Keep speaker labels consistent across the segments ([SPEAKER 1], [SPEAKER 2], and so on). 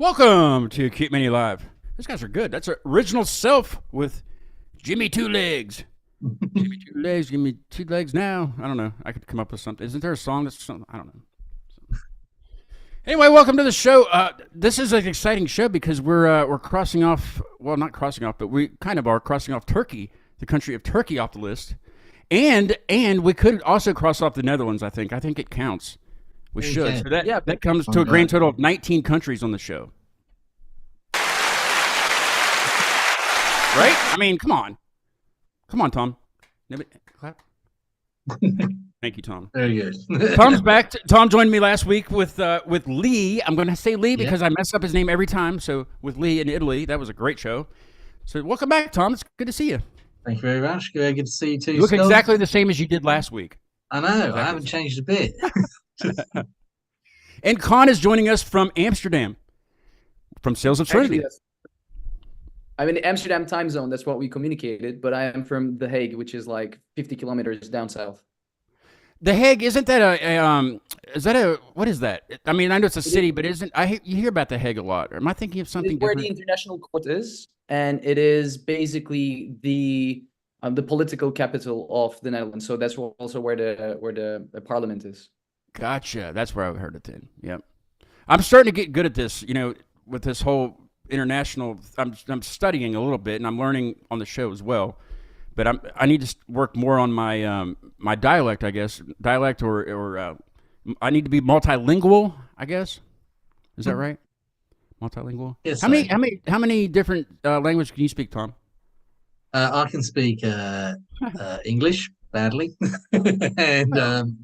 [SPEAKER 1] Welcome to Keep Mini Live. These guys are good. That's an original self with Jimmy Two Legs. Jimmy Two Legs, give me 2 legs now. I don't know. I could come up with something. Isn't there a song that's something? I don't know. Anyway, welcome to the show. This is an exciting show because we're crossing off. Well, not crossing off, but we kind of are crossing off Turkey, the country of Turkey, off the list, and we could also cross off the Netherlands. I think it counts. We should. So that comes to a grand total of 19 countries on the show. Right? I mean, come on, Tom. Clap. Thank you, Tom.
[SPEAKER 2] Very good.
[SPEAKER 1] Tom's back. Tom joined me last week with Lee. I'm going to say Lee because I mess up his name every time. So with Lee in Italy, that was a great show. So welcome back, Tom. It's good to see you.
[SPEAKER 2] Thank you very much. Good to see you too.
[SPEAKER 1] You look exactly the same as you did last week.
[SPEAKER 2] I know. Exactly. I haven't changed a bit.
[SPEAKER 1] And Con is joining us from Amsterdam, from Sails of Serenity.
[SPEAKER 3] Actually, I'm in the Amsterdam time zone. That's what we communicated. But I am from The Hague, which is like 50 kilometers down south.
[SPEAKER 1] The Hague, isn't that what is that? I mean, I know it's a city, but you hear about The Hague a lot. Or am I thinking of something different?
[SPEAKER 3] Where the international court is, and it is basically the political capital of the Netherlands. So that's also where the parliament is.
[SPEAKER 1] Gotcha. That's where I heard it then. Yep. I'm starting to get good at this, with this whole international. I'm studying a little bit, and I'm learning on the show as well. But I need to work more on my my dialect, I guess. Dialect or I need to be multilingual, I guess. Is that right? Multilingual.
[SPEAKER 2] Yes.
[SPEAKER 1] How many different languages can you speak, Tom?
[SPEAKER 2] I can speak English badly, and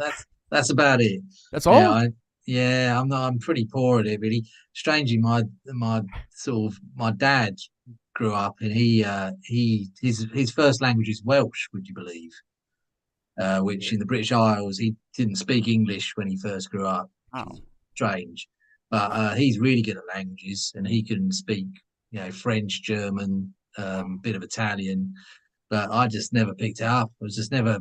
[SPEAKER 2] that's about it.
[SPEAKER 1] That's all.
[SPEAKER 2] I'm pretty poor at it, really. Strangely, my dad grew up, and his first language is Welsh. Would you believe? Which in the British Isles, he didn't speak English when he first grew up.
[SPEAKER 1] Oh,
[SPEAKER 2] strange. But he's really good at languages, and he can speak, French, German, bit of Italian. But I just never picked it up. I was just never,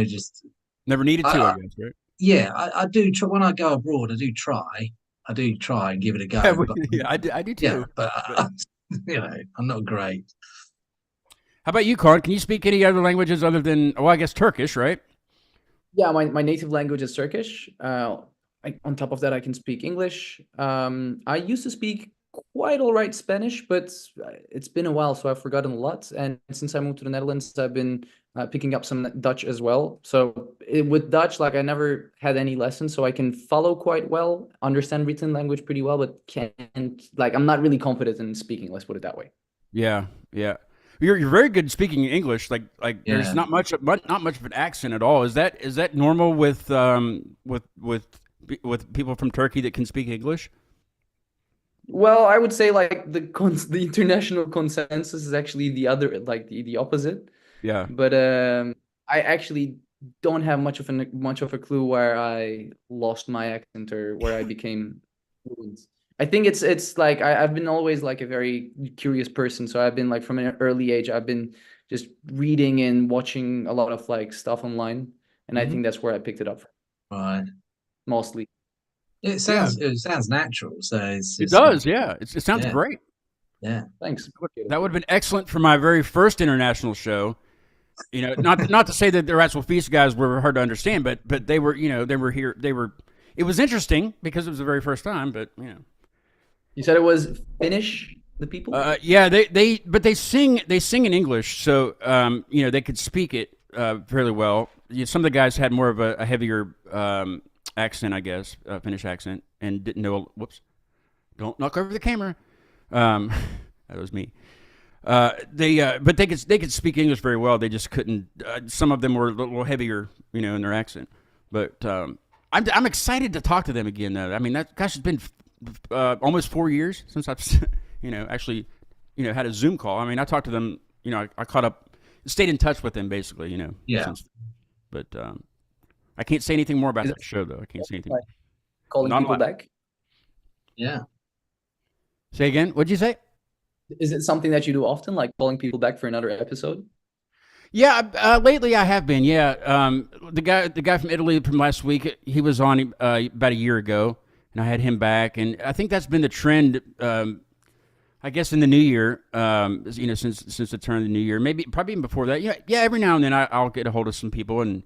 [SPEAKER 2] just
[SPEAKER 1] never needed to. I guess, right?
[SPEAKER 2] Yeah, I do try when I go abroad. I do try and give it a go.
[SPEAKER 1] I do too.
[SPEAKER 2] Yeah, but I'm not great.
[SPEAKER 1] How about you, Carl? Can you speak any other languages other than, I guess Turkish, right?
[SPEAKER 3] Yeah, my native language is Turkish. On top of that, I can speak English. I used to speak quite all right Spanish, but it's been a while, so I've forgotten a lot. And since I moved to the Netherlands, I've been picking up some Dutch as well. So with Dutch, I never had any lessons, so I can follow quite well, understand written language pretty well, but I'm not really confident in speaking. Let's put it that way.
[SPEAKER 1] Yeah. You're very good at speaking English. There's not much of an accent at all. Is that normal with people from Turkey that can speak English?
[SPEAKER 3] Well, I would say the international consensus is actually the other, the opposite.
[SPEAKER 1] Yeah.
[SPEAKER 3] But I actually don't have much of a clue where I lost my accent or where I became fluent. I think it's I've been always a very curious person. So I've been from an early age, I've been just reading and watching a lot of stuff online, and I think that's where I picked it up from.
[SPEAKER 2] Right.
[SPEAKER 3] Mostly.
[SPEAKER 2] It sounds natural. So
[SPEAKER 1] it does. Yeah. It sounds great.
[SPEAKER 2] Yeah.
[SPEAKER 3] Thanks.
[SPEAKER 1] That would have been excellent for my very first international show. Not to say that the Rats Will Feast guys were hard to understand, but they were here. It was interesting because it was the very first time, but
[SPEAKER 3] You said it was Finnish, the people?
[SPEAKER 1] Yeah, they sing in English, so they could speak it fairly well. Some of the guys had more of a heavier accent, I guess, Finnish accent, and didn't know. Whoops! Don't knock over the camera. That was me. But they could speak English very well. They just couldn't. Some of them were a little heavier, in their accent. But I'm excited to talk to them again, though. I mean, it's been almost 4 years since I've actually had a Zoom call. I mean, I talked to them. I caught up, stayed in touch with them basically.
[SPEAKER 2] Yeah.
[SPEAKER 1] But I can't say anything more about that show, though. I can't say anything.
[SPEAKER 3] Calling people back.
[SPEAKER 2] Yeah.
[SPEAKER 1] Say again. What'd you say?
[SPEAKER 3] Is it something that you do often, like calling people back for another episode?
[SPEAKER 1] Yeah, lately I have been. Yeah, the guy from Italy from last week, he was on about a year ago. and I had him back, and I think that's been the trend. I guess in the new year, since the turn of the new year, maybe probably even before that. Yeah. Every now and then I'll get a hold of some people and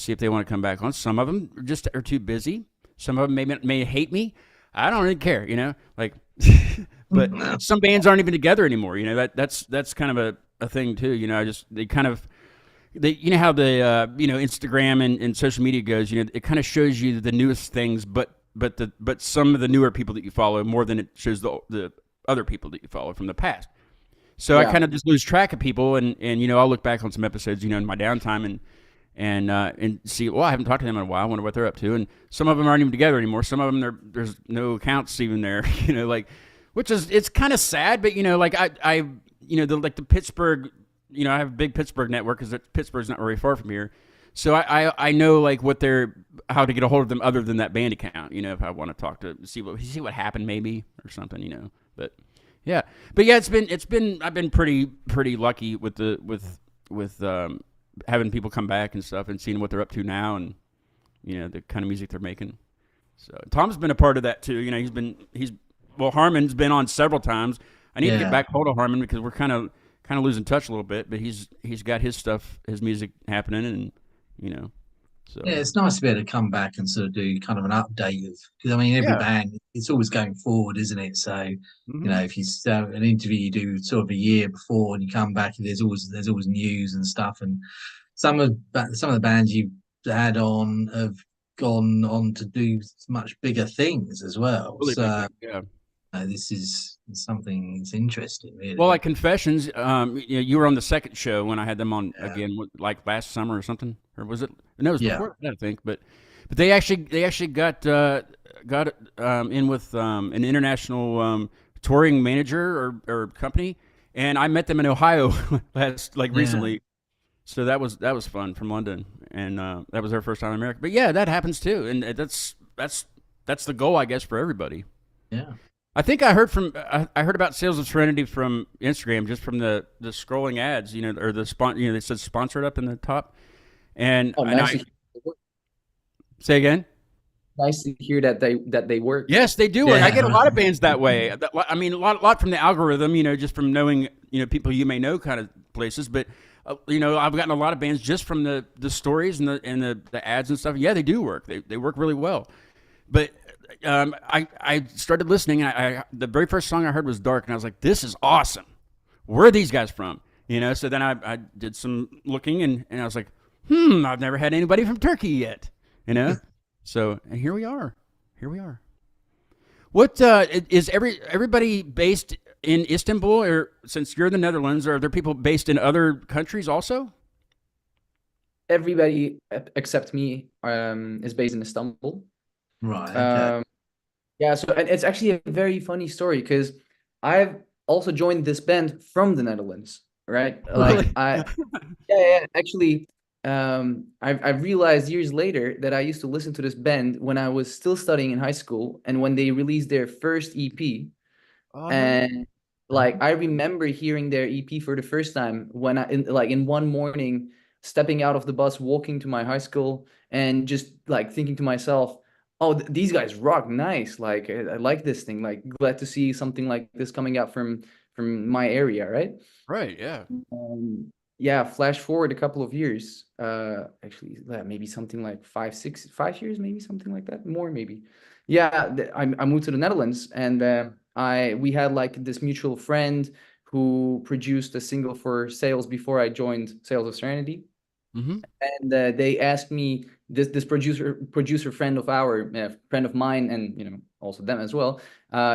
[SPEAKER 1] see if they want to come back on. Some of them just are too busy. Some of them may hate me. I don't really care, like. But some bands aren't even together anymore. That's kind of a thing too. They how the Instagram and social media goes. It kind of shows you the newest things, but some of the newer people that you follow more than it shows the other people that you follow from the past. So I kind of just lose track of people, and I'll look back on some episodes, in my downtime and see, well, I haven't talked to them in a while. I wonder what they're up to. And some of them aren't even together anymore. Some of them there's no accounts even there, which is, it's kind of sad, but the Pittsburgh, I have a big Pittsburgh network because Pittsburgh's not very far from here. So I know like how to get a hold of them other than that band account, if I want to talk to see what happened maybe or something, but yeah, it's been I've been pretty lucky with having people come back and stuff and seeing what they're up to now and the kind of music they're making. So Tom's been a part of that too. Harmon's been on several times. I need to get back hold of Harmon because we're kind of losing touch a little bit, but he's got his stuff, his music happening, and so
[SPEAKER 2] yeah, it's nice to be able to come back and sort of do kind of an update of, because I mean every band, it's always going forward, isn't it? So if you an interview you do sort of a year before and you come back, there's always news and stuff, and some of the bands you've had on have gone on to do much bigger things as well.
[SPEAKER 1] Really
[SPEAKER 2] so
[SPEAKER 1] big,
[SPEAKER 2] this is something that's interesting, really.
[SPEAKER 1] Well, like Confessions, you were on the second show when I had them on again, like last summer or something, or was it? No, it was before that, I think. But they actually got in with an international touring manager or company, and I met them in Ohio recently. So that was fun from London, and that was their first time in America. But yeah, that happens too, and that's the goal, I guess, for everybody.
[SPEAKER 2] Yeah.
[SPEAKER 1] I think I heard about Sails of Serenity from Instagram, just from the scrolling ads, or the they said sponsored up in the top. And
[SPEAKER 3] nice
[SPEAKER 1] say again.
[SPEAKER 3] Nice to hear that they work.
[SPEAKER 1] Yes, they do work. I get a lot of bands that way. I mean, a lot from the algorithm, just from knowing, people you may know, kind of places. But I've gotten a lot of bands just from the stories and the ads and stuff. Yeah, they do work. They work really well. But I started listening, and the very first song I heard was Dark, and I was like, this is awesome. Where are these guys from? So then I did some looking, and I was like, I've never had anybody from Turkey yet, So, and here we are. What is everybody based in Istanbul, or since you're in the Netherlands, are there people based in other countries also?
[SPEAKER 3] Everybody except me is based in Istanbul.
[SPEAKER 2] Right. Okay.
[SPEAKER 3] So and it's actually a very funny story because I've also joined this band from the Netherlands, right? Like actually, I've realized years later that I used to listen to this band when I was still studying in high school, and when they released their first EP, and I remember hearing their EP for the first time when in one morning, stepping out of the bus, walking to my high school, and just thinking to myself, oh, these guys rock, nice. I like this thing. Glad to see something like this coming out from my area, right?
[SPEAKER 1] Right.
[SPEAKER 3] Yeah. Flash forward a couple of years. Actually, maybe something like 5 years, maybe something like that. More, maybe. Yeah. I moved to the Netherlands, and we had this mutual friend who produced a single for Sails before I joined Sails of Serenity.
[SPEAKER 1] Mm-hmm.
[SPEAKER 3] And they asked me, this producer friend of mine, and also them as well.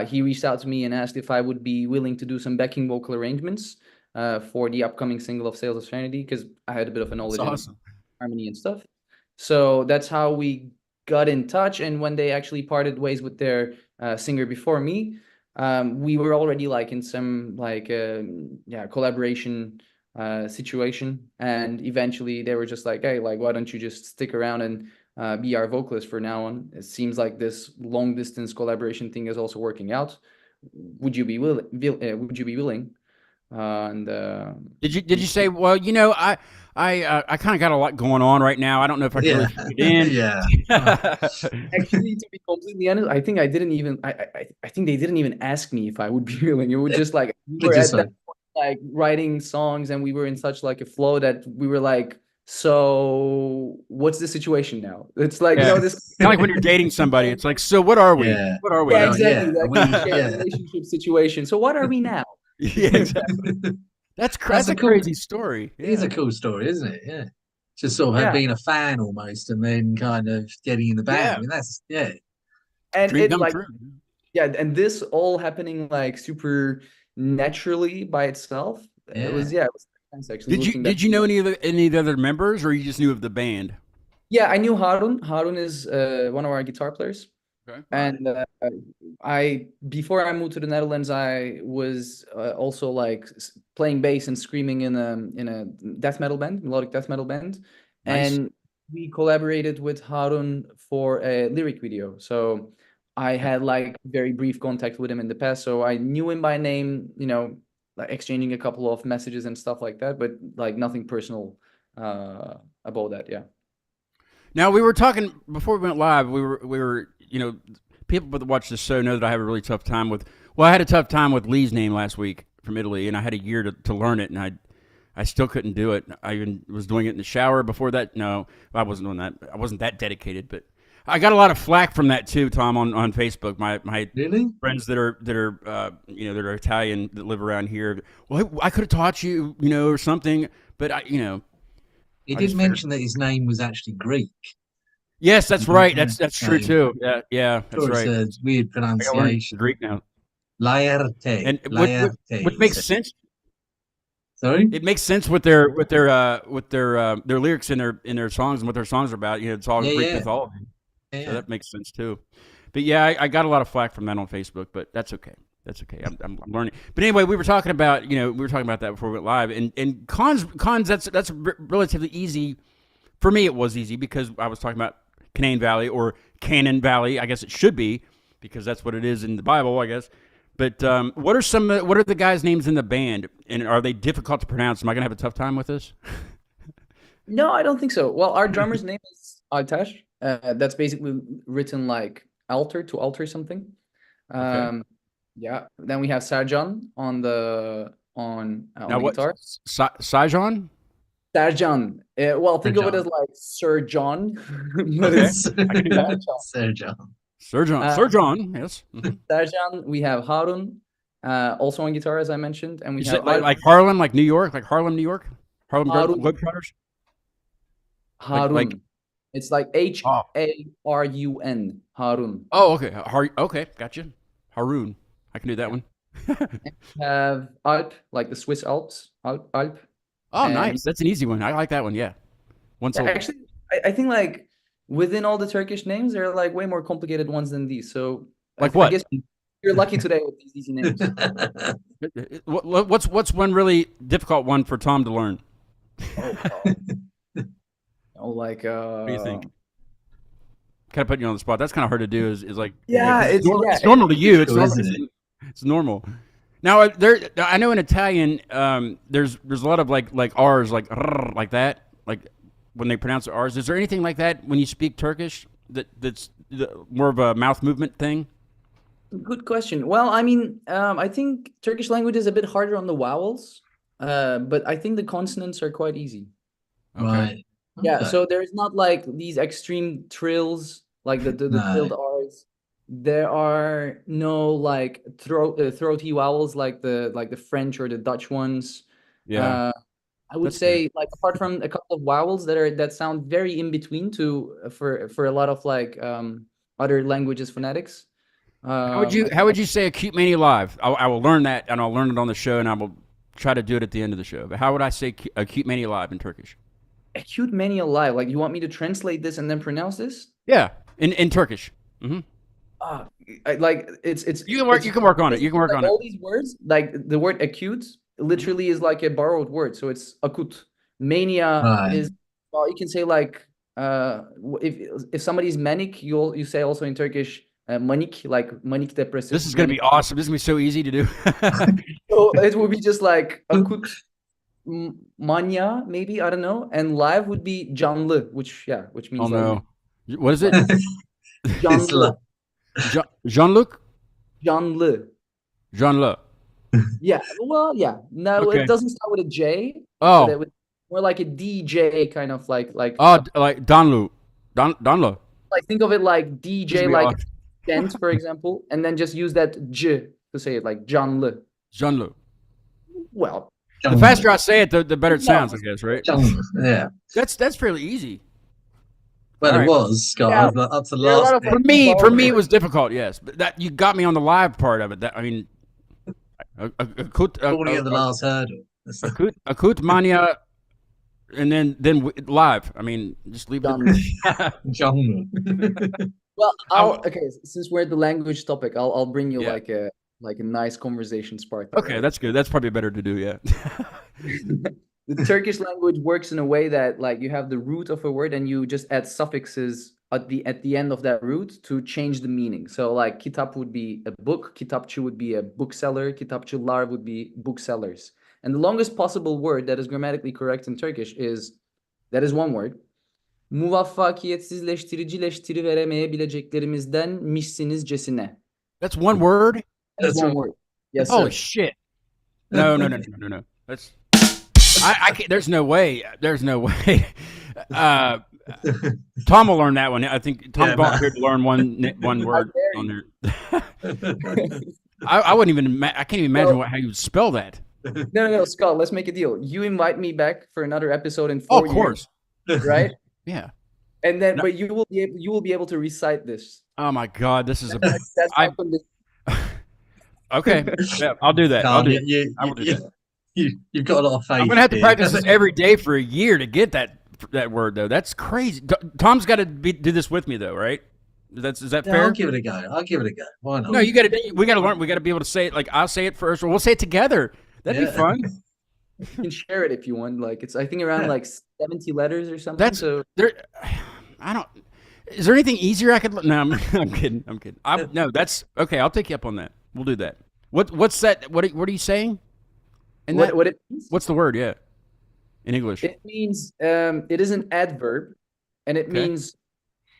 [SPEAKER 3] He reached out to me and asked if I would be willing to do some backing vocal arrangements for the upcoming single of Sails of Serenity, because I had a bit of a knowledge in harmony and stuff. So that's how we got in touch. And when they actually parted ways with their singer before me, we were already in some collaboration situation, and eventually they were just like, hey, why don't you just stick around and be our vocalist for now on? It seems like this long distance collaboration thing is also working out. Would you be willing? And
[SPEAKER 1] did you say, well, I kind of got a lot going on right now. I don't know if I can really fit it in.
[SPEAKER 2] Yeah.
[SPEAKER 3] Actually, to be completely honest, I think I didn't even. I think they didn't even ask me if I would be willing. It was just like we were at that point, like writing songs, and we were in such like a flow that we were like, so what's the situation now? It's like, this
[SPEAKER 1] kind of like when you're dating somebody. It's like, so what are we?
[SPEAKER 2] Yeah.
[SPEAKER 1] What are we?
[SPEAKER 3] Yeah, exactly.
[SPEAKER 2] Yeah.
[SPEAKER 3] Like relationship situation. So what are we now?
[SPEAKER 1] Yeah, exactly. That's a crazy story.
[SPEAKER 2] It is a cool story, isn't it? Yeah. Just sort of being a fan almost, and then kind of getting in the band.
[SPEAKER 1] Yeah.
[SPEAKER 2] I mean, that's
[SPEAKER 3] And
[SPEAKER 1] Dream
[SPEAKER 3] it
[SPEAKER 1] come
[SPEAKER 3] like
[SPEAKER 1] true.
[SPEAKER 3] and this all happening like super naturally by itself. It was nice actually.
[SPEAKER 1] Did you know any of the other members, or you just knew of the band?
[SPEAKER 3] Yeah, I knew Harun. Harun is one of our guitar players.
[SPEAKER 1] Okay.
[SPEAKER 3] And before I moved to the Netherlands, I was also like playing bass and screaming in a death metal band, melodic death metal band.
[SPEAKER 1] Nice.
[SPEAKER 3] And we collaborated with Harun for a lyric video. So I had like very brief contact with him in the past, so I knew him by name, like exchanging a couple of messages and stuff like that, but like nothing personal about that. Yeah.
[SPEAKER 1] Now, we were talking before we went live. We were people that watch this show know that I have a really tough time with. Well, I had a tough time with Lee's name last week from Italy, and I had a year to learn it, and I still couldn't do it. I even was doing it in the shower before that. No, I wasn't doing that. I wasn't that dedicated, but I got a lot of flack from that too, Tom, on Facebook. My
[SPEAKER 2] really?
[SPEAKER 1] Friends that are that are Italian that live around here. Well, I could have taught you, or something, but
[SPEAKER 2] He did mention that his name was actually Greek.
[SPEAKER 1] Yes, that's right. That's true too. Yeah, that's right.
[SPEAKER 2] It's a weird pronunciation.
[SPEAKER 1] Greek now.
[SPEAKER 2] Allowerd.
[SPEAKER 1] And which makes sense.
[SPEAKER 2] Sorry?
[SPEAKER 1] It makes sense with their lyrics in their songs and what their songs are about. It's all Greek mythology. Yeah. So that makes sense too. But yeah, I got a lot of flack from that on Facebook, but that's okay. That's okay. I'm learning. But anyway, we were talking about that before we went live, and cons. That's relatively easy. For me, it was easy because I was talking about Canaan Valley or Canaan Valley. I guess it should be because that's what it is in the Bible, I guess. But what are the guys' names in the band, and are they difficult to pronounce? Am I gonna have a tough time with this?
[SPEAKER 3] No, I don't think so. Well, our drummer's name is Altash. That's basically written like altar to alter something.
[SPEAKER 1] Okay.
[SPEAKER 3] Yeah. Then we have Serjan on the guitar.
[SPEAKER 1] Sajan?
[SPEAKER 3] Serjan. Well, think of it as like Sir John. But it's
[SPEAKER 2] Sir John.
[SPEAKER 1] Serjan, yes.
[SPEAKER 3] Serjan. We have Harun, also on guitar, as I mentioned, and we have
[SPEAKER 1] like Harlem, like New York, like Harlem, New York, Harlem Globetrotters.
[SPEAKER 3] Harun. It's like Harun. Harun.
[SPEAKER 1] Oh, okay. Okay, gotcha. Harun. I can do that one.
[SPEAKER 3] We have Alp, like the Swiss Alps. Alp.
[SPEAKER 1] Oh, nice. That's an easy one. I like that one. Yeah.
[SPEAKER 3] Actually, I think like within all the Turkish names, there are like way more complicated ones than these. So
[SPEAKER 1] like what?
[SPEAKER 3] I guess you're lucky today with these easy names.
[SPEAKER 1] What's one really difficult one for Tom to learn?
[SPEAKER 3] Like
[SPEAKER 1] what do you think? Kind of putting you on the spot. That's kind of hard to do. Is like
[SPEAKER 2] it's
[SPEAKER 1] normal to you. It's normal. Now I know in Italian there's a lot of like R's like that, like when they pronounce the R's. Is there anything like that when you speak Turkish that's more of a mouth movement thing?
[SPEAKER 3] Good question. Well, I mean, I think Turkish language is a bit harder on the vowels, but I think the consonants are quite easy.
[SPEAKER 1] Okay.
[SPEAKER 2] Right.
[SPEAKER 3] Yeah, so there's not like these extreme trills, like the trilled R's. There are no like throaty vowels like the French or the Dutch ones.
[SPEAKER 1] Yeah.
[SPEAKER 3] I would say like apart from a couple of vowels that sound very in between for a lot of like other languages phonetics.
[SPEAKER 1] How would you say Acute Mania Live? I will learn that, and I'll learn it on the show, and I will try to do it at the end of the show. But how would I say Acute Mania Live in Turkish?
[SPEAKER 3] Acute Mania Live. Like, you want me to translate this and then pronounce this?
[SPEAKER 1] Yeah, in Turkish. Mm-hmm.
[SPEAKER 3] It's
[SPEAKER 1] you can work on it. You can work on it.
[SPEAKER 3] All these words, like the word acute, literally is like a borrowed word. So it's akut. Mania is, well, you can say like if somebody's manic, you say also in Turkish manik, like manic depressive.
[SPEAKER 1] This is gonna be awesome. This is gonna be so easy to do.
[SPEAKER 3] So it would be just like akut manya, maybe, I don't know. And live would be canlı, which
[SPEAKER 1] Oh
[SPEAKER 3] means like
[SPEAKER 1] no, what is it?
[SPEAKER 2] It's
[SPEAKER 3] canlı,
[SPEAKER 2] like,
[SPEAKER 1] Jean-Luc?
[SPEAKER 3] canlı.
[SPEAKER 1] Jean-Luc.
[SPEAKER 3] Yeah, well, yeah. No, it
[SPEAKER 1] Okay.
[SPEAKER 3] doesn't start with a J, but it
[SPEAKER 1] Oh,
[SPEAKER 3] would more like a DJ kind of like
[SPEAKER 1] oh, like Donlu, Donlu.
[SPEAKER 3] like think of it like
[SPEAKER 1] This
[SPEAKER 3] DJ,
[SPEAKER 1] would be
[SPEAKER 3] like
[SPEAKER 1] awesome.
[SPEAKER 3] dent, for example, and then just use that J to say it, like canlı.
[SPEAKER 1] Jean-Luc.
[SPEAKER 3] Well,
[SPEAKER 1] The faster I say it, the better it sounds, I guess, right?
[SPEAKER 2] yeah.
[SPEAKER 1] That's fairly easy.
[SPEAKER 2] Well,
[SPEAKER 1] All
[SPEAKER 2] it
[SPEAKER 1] right.
[SPEAKER 2] was, Scott.
[SPEAKER 3] Yeah.
[SPEAKER 2] Up to the
[SPEAKER 3] There are a lot
[SPEAKER 2] last
[SPEAKER 3] of
[SPEAKER 2] bit.
[SPEAKER 1] For me, it was difficult. Yes, but that you got me on the live part of it. That I mean,
[SPEAKER 2] Falling at the last hurdle.
[SPEAKER 1] akut mania, and then live. I mean, just leave
[SPEAKER 3] Canlı.
[SPEAKER 1] it.
[SPEAKER 2] Jungle.
[SPEAKER 3] Well, okay. Since we're at the language topic, I'll bring you
[SPEAKER 1] Yeah.
[SPEAKER 3] like a nice conversation spark.
[SPEAKER 1] Okay, that's good. That's probably better to do. Yeah.
[SPEAKER 3] The Turkish language works in a way that like you have the root of a word and you just add suffixes at the end of that root to change the meaning. So like kitap would be a book, kitapçı would be a bookseller, kitapçılar would be booksellers. And the longest possible word that is grammatically correct in Turkish is one word. Muvaffakiyetsizleştiricileştiriveremeyebileceklerimizdenmişsinizcesine.
[SPEAKER 1] That's one word.
[SPEAKER 3] That's
[SPEAKER 2] That's
[SPEAKER 3] one
[SPEAKER 2] right.
[SPEAKER 3] word. Yes,
[SPEAKER 1] Holy
[SPEAKER 3] sir.
[SPEAKER 1] shit! No. That's I can't. There's no way. There's no way. Tom will learn that one. I think Tom
[SPEAKER 2] Yeah,
[SPEAKER 1] volunteered to learn one word
[SPEAKER 3] dare
[SPEAKER 1] on there. I wouldn't even. I can't even imagine how you would spell that.
[SPEAKER 3] No, Scott, let's make a deal. You invite me back for another episode in
[SPEAKER 1] Oh,
[SPEAKER 3] 4
[SPEAKER 1] of course.
[SPEAKER 3] years, right?
[SPEAKER 1] Yeah.
[SPEAKER 3] And then,
[SPEAKER 1] No.
[SPEAKER 3] but you will be able to recite this.
[SPEAKER 1] Oh my God, this is a.
[SPEAKER 3] That's
[SPEAKER 1] I-
[SPEAKER 3] how convincing.
[SPEAKER 1] Okay. Yeah, I'll do that. I'll do it. I will do that.
[SPEAKER 2] You've got a lot of faith.
[SPEAKER 1] I'm gonna have to
[SPEAKER 2] here.
[SPEAKER 1] practice it every day for a year to get that word though. That's crazy. Tom's got to do this with me though, right? Is that
[SPEAKER 2] Yeah,
[SPEAKER 1] fair?
[SPEAKER 2] I'll give it a go. Why not?
[SPEAKER 1] No, we got to learn. We got to be able to say it. Like I'll say it first, or we'll say it together. That'd be
[SPEAKER 2] Yeah.
[SPEAKER 1] fun.
[SPEAKER 3] You can share it if you want. Like I think around
[SPEAKER 2] Yeah.
[SPEAKER 3] like 70 letters or something.
[SPEAKER 1] That's
[SPEAKER 3] so
[SPEAKER 1] there. I don't. Is there anything easier I could? No, I'm kidding. No, that's okay. I'll take you up on that. We'll do that. What's that? What are you saying? And
[SPEAKER 3] what it means?
[SPEAKER 1] what's the word? Yeah, in English.
[SPEAKER 3] It means it is an adverb, and it
[SPEAKER 1] Okay.
[SPEAKER 3] means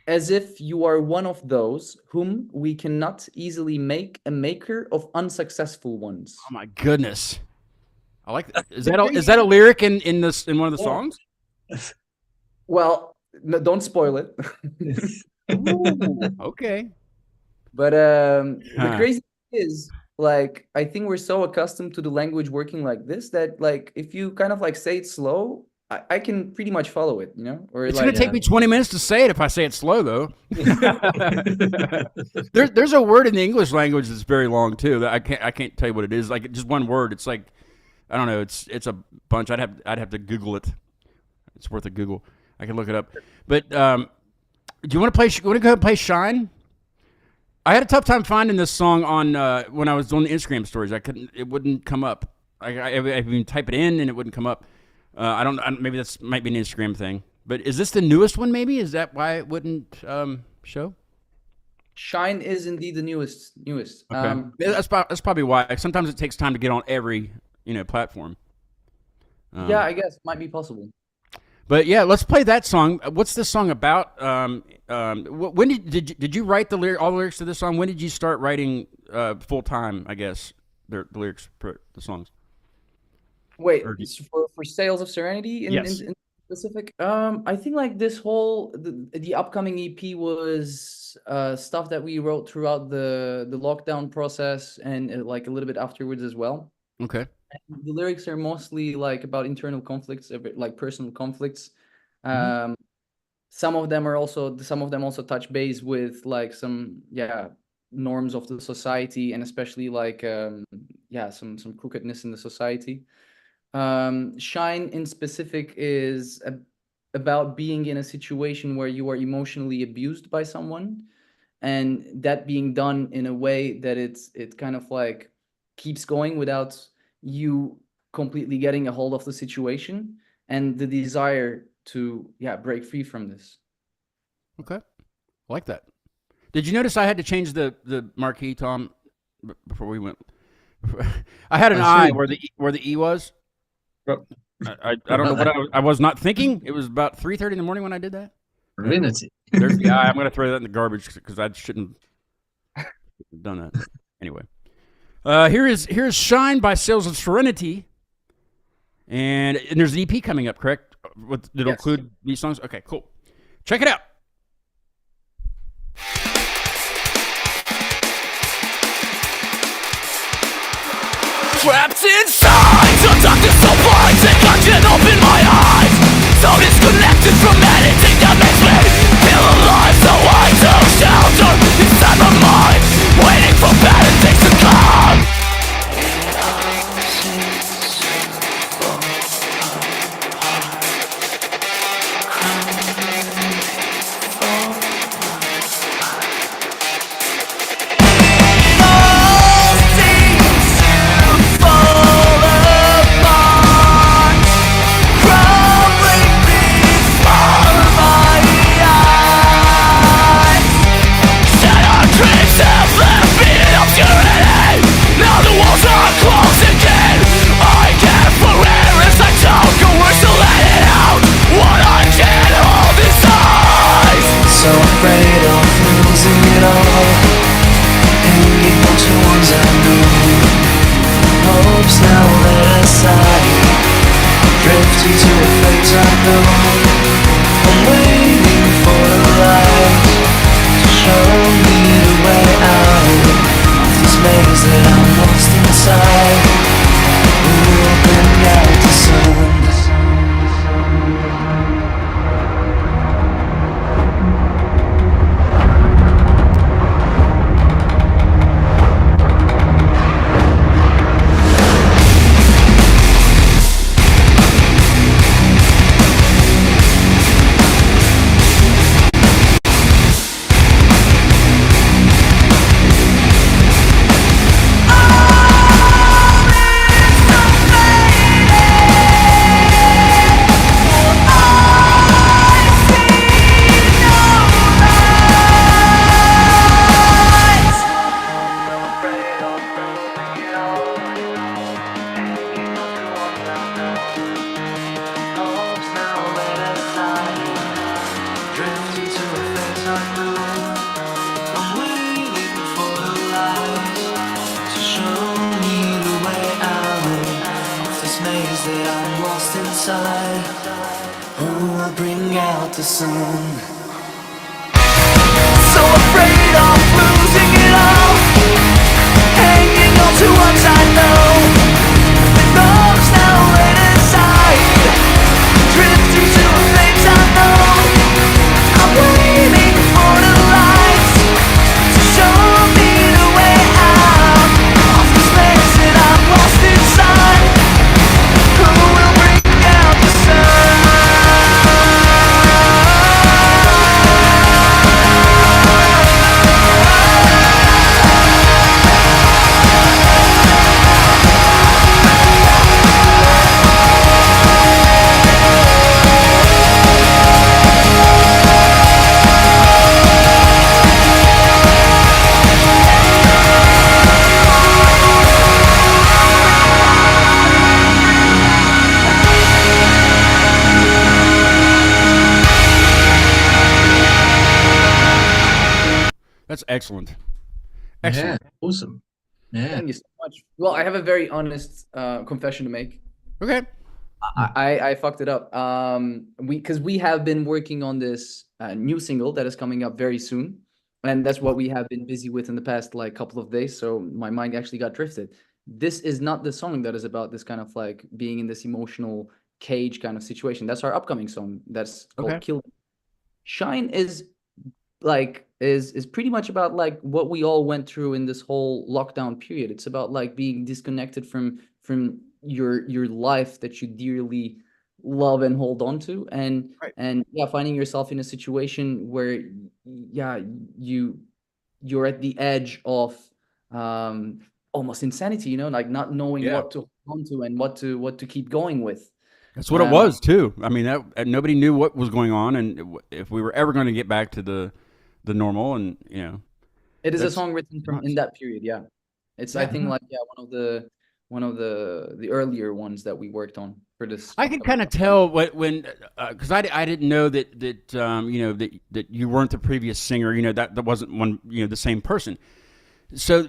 [SPEAKER 3] as if you are one of those whom we cannot easily make a maker of unsuccessful ones.
[SPEAKER 1] Oh my goodness. I like that. Is that a lyric in one of the
[SPEAKER 3] Yeah.
[SPEAKER 1] songs?
[SPEAKER 3] Well, no, don't spoil it.
[SPEAKER 1] Ooh, okay.
[SPEAKER 3] But the
[SPEAKER 1] Huh.
[SPEAKER 3] crazy thing is, like, I think we're so accustomed to the language working like this that, like, if you kind of like say it slow, I can pretty much follow it, you know? Or
[SPEAKER 1] It's
[SPEAKER 3] like,
[SPEAKER 1] gonna take me 20 minutes to say it if I say it slow though. There's a word in the English language that's very long too. That I can't tell you what it is. Like just one word. It's like I don't know. It's a bunch. I'd have to Google it. It's worth a Google. I can look it up. But do you want to play? You want to go ahead and play Shine? I had a tough time finding this song on when I was doing the Instagram stories. It wouldn't come up. I even type it in and it wouldn't come up. I don't. Maybe that's might be an Instagram thing. But is this the newest one? Maybe is that why it wouldn't show?
[SPEAKER 3] Shine is indeed the newest.
[SPEAKER 1] Okay. That's probably why. Like, sometimes it takes time to get on every platform.
[SPEAKER 3] Yeah, I guess might be possible.
[SPEAKER 1] But yeah, let's play that song. What's this song about? When did you write all the lyrics to this song? When did you start writing full time? I guess the lyrics for the songs.
[SPEAKER 3] Wait,
[SPEAKER 1] Or-
[SPEAKER 3] for Sails of Serenity
[SPEAKER 1] Yes.
[SPEAKER 3] in specific? I think like this whole the upcoming EP was stuff that we wrote throughout the lockdown process and like a little bit afterwards as well.
[SPEAKER 1] Okay.
[SPEAKER 3] The lyrics are mostly like about internal conflicts, a bit like personal conflicts. Some of them also touch base with like some norms of the society and especially like some crookedness in the society. Shine in specific is about being in a situation where you are emotionally abused by someone, and that being done in a way that it kind of like keeps going without you completely getting a hold of the situation and the desire to break free from this.
[SPEAKER 1] Okay. I like that. Did you notice I had to change the marquee, Tom, before we went? I had an I where the E was. I don't know what I was not thinking. It was about 3:30 in the morning when I did that.
[SPEAKER 2] Serenity.
[SPEAKER 1] There's the eye. I'm going to throw that in the garbage because I shouldn't have done that. Anyway, here's Shine by Sails of Serenity, and there's an EP coming up, correct? That'll include these songs. Okay, cool. Check it out.
[SPEAKER 4] Trapped inside, the darkness so blinding I can't open my eyes. So disconnected from anything that makes me feel alive. So I took shelter inside my mind, waiting for better things to come.
[SPEAKER 1] That's excellent.
[SPEAKER 2] Yeah, awesome. Yeah.
[SPEAKER 3] Thank you so much. Well, I have a very honest confession to make.
[SPEAKER 1] Okay.
[SPEAKER 3] I fucked it up. Because we have been working on this new single that is coming up very soon, and that's what we have been busy with in the past like couple of days. So my mind actually got drifted. This is not the song that is about this kind of like being in this emotional cage kind of situation. That's our upcoming song. That's called Kill. Shine is like is pretty much about like what we all went through in this whole lockdown period. It's about like being disconnected from your life that you dearly love and hold on to, and finding yourself in a situation where you're at the edge of almost insanity, like not knowing what to hold on to and what to keep going with.
[SPEAKER 1] That's what it was too. I mean, nobody knew what was going on, and if we were ever going to get back to the normal, and
[SPEAKER 3] it is a song written from in that period. It's I think like one of the one of the earlier ones that we worked on for this.
[SPEAKER 1] I can kind of tell when because I didn't know that you know that you weren't the previous singer. You know that wasn't one, you know, the same person. So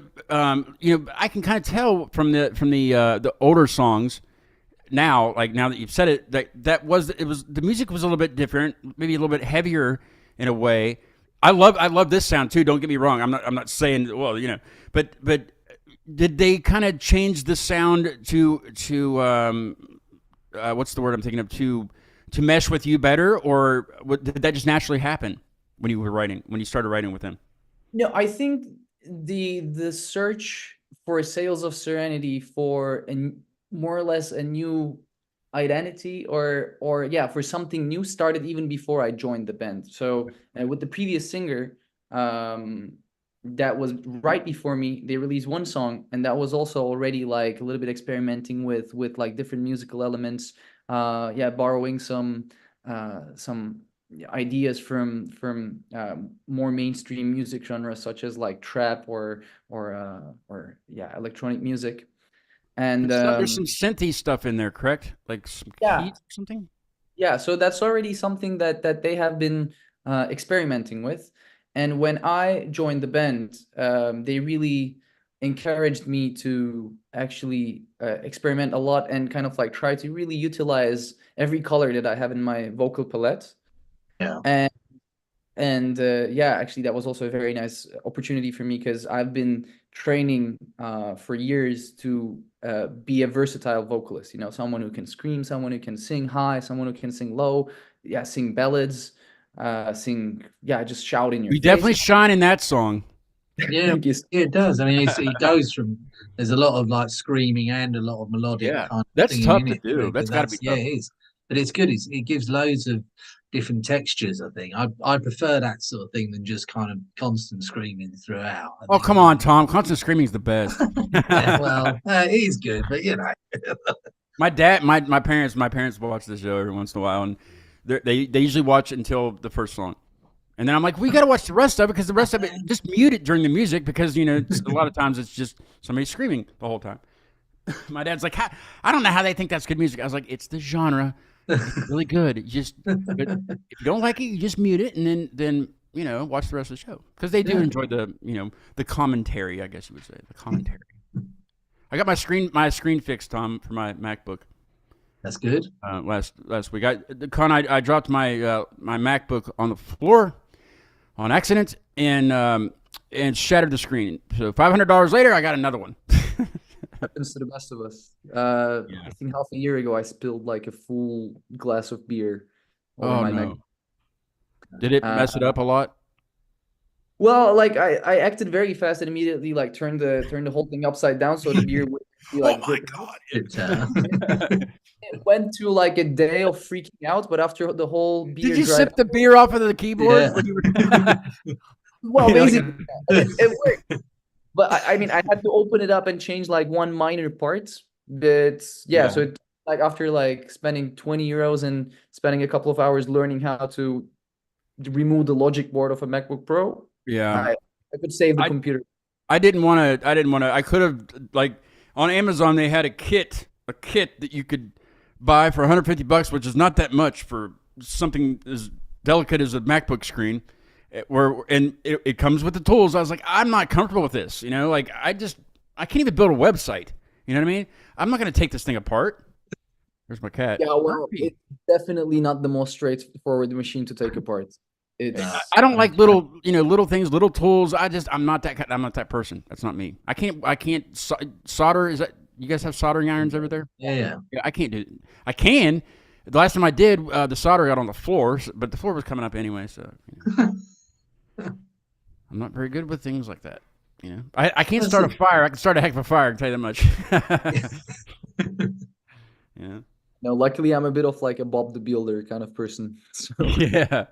[SPEAKER 1] you know, I can kind of tell from the older songs now, like now that you've said it, that was the music was a little bit different, maybe a little bit heavier in a way. I love this sound too. Don't get me wrong. I'm not saying, well, you know, but did they kind of change the sound to what's the word I'm thinking of, to mesh with you better, or did that just naturally happen when you started writing with them?
[SPEAKER 3] No, I think the search for Sails of Serenity for more or less a new identity or yeah, for something new started even before I joined the band. So with the previous singer, that was right before me, they released one song, and that was also already like a little bit experimenting with like different musical elements, yeah, borrowing some ideas from more mainstream music genres such as like trap or yeah, electronic music. And
[SPEAKER 1] There's some synthy stuff in there, correct? Like some
[SPEAKER 3] Yeah.
[SPEAKER 1] keys or something?
[SPEAKER 3] yeah, so that's already something that they have been experimenting with. And when I joined the band, they really encouraged me to actually experiment a lot and kind of like try to really utilize every color that I have in my vocal palette.
[SPEAKER 2] Yeah.
[SPEAKER 3] And yeah, actually, that was also a very nice opportunity for me because I've been training for years to be a versatile vocalist. You know, someone who can scream, someone who can sing high, someone who can sing low, yeah, sing ballads, sing, yeah, just shout in your
[SPEAKER 1] You
[SPEAKER 3] face.
[SPEAKER 1] definitely shine in that song.
[SPEAKER 2] Yeah,
[SPEAKER 3] Thank you.
[SPEAKER 2] yeah, it does. I mean, it goes from, there's a lot of like screaming and a lot of melodic
[SPEAKER 1] Yeah,
[SPEAKER 2] kind of
[SPEAKER 1] that's
[SPEAKER 2] singing
[SPEAKER 1] tough
[SPEAKER 2] in
[SPEAKER 1] to
[SPEAKER 2] it,
[SPEAKER 1] do.
[SPEAKER 2] too,
[SPEAKER 1] That's
[SPEAKER 2] but
[SPEAKER 1] gotta be
[SPEAKER 2] yeah,
[SPEAKER 1] tough.
[SPEAKER 2] it is. But it's good. It gives loads of different textures, I think. I prefer that sort of thing than just kind of constant screaming throughout. I
[SPEAKER 1] Oh,
[SPEAKER 2] think.
[SPEAKER 1] come on, Tom. Constant screaming's the best.
[SPEAKER 2] Yeah, well, it is good, but you know.
[SPEAKER 1] My parents watch the show every once in a while, and they usually watch until the first song, and then I'm like, we got to watch the rest of it because the rest of it just mute it during the music because you know a lot of times it's just somebody screaming the whole time. My dad's like, I don't know how they think that's good music. I was like, it's the genre. It's really good. But if you don't like it, you just mute it, and then you know watch the rest of the show because they do enjoy the commentary. I guess you would say the commentary. I got my screen fixed, Tom, for my MacBook.
[SPEAKER 2] That's good.
[SPEAKER 1] Last week, I dropped my my MacBook on the floor on accident and shattered the screen. So $500 later, I got another one.
[SPEAKER 3] Happens to the best of us. I think half a year ago, I spilled like a full glass of beer over
[SPEAKER 1] Oh
[SPEAKER 3] my
[SPEAKER 1] no!
[SPEAKER 3] Mac.
[SPEAKER 1] Did it mess it up a lot?
[SPEAKER 3] Well, like I acted very fast and immediately like turned the whole thing upside down so the beer would be like.
[SPEAKER 1] Oh my god!
[SPEAKER 3] It went to like a day of freaking out, but after the whole beer
[SPEAKER 1] Did you
[SPEAKER 3] dried
[SPEAKER 1] sip the beer off of the keyboard?
[SPEAKER 2] Yeah.
[SPEAKER 1] When you were...
[SPEAKER 3] well, basically, it worked. But I mean, I had to open it up and change like one minor part. But yeah, so it, like after like spending 20 euros and spending a couple of hours learning how to remove the logic board of a MacBook Pro.
[SPEAKER 1] Yeah,
[SPEAKER 3] I could save the computer.
[SPEAKER 1] I didn't want to. I could have, like, on Amazon they had a kit that you could buy for $150, which is not that much for something as delicate as a MacBook screen. It comes with the tools. I was like, I'm not comfortable with this. You know, like I can't even build a website. You know what I mean? I'm not going to take this thing apart. There's my cat.
[SPEAKER 3] Yeah, well, it's definitely not the most straightforward machine to take apart.
[SPEAKER 1] I don't like little things, little tools. I'm not that person. That's not me. I can't solder. Is that, you guys have soldering irons over there?
[SPEAKER 2] Yeah.
[SPEAKER 1] I can't do it. I can. The last time I did, the solder got on the floor, but the floor was coming up anyway. So I'm not very good with things like that. You know, I can't start a fire. I can start a heck of a fire. I can tell you that much. Yeah.
[SPEAKER 3] No, luckily I'm a bit of like a Bob the Builder kind of person. So.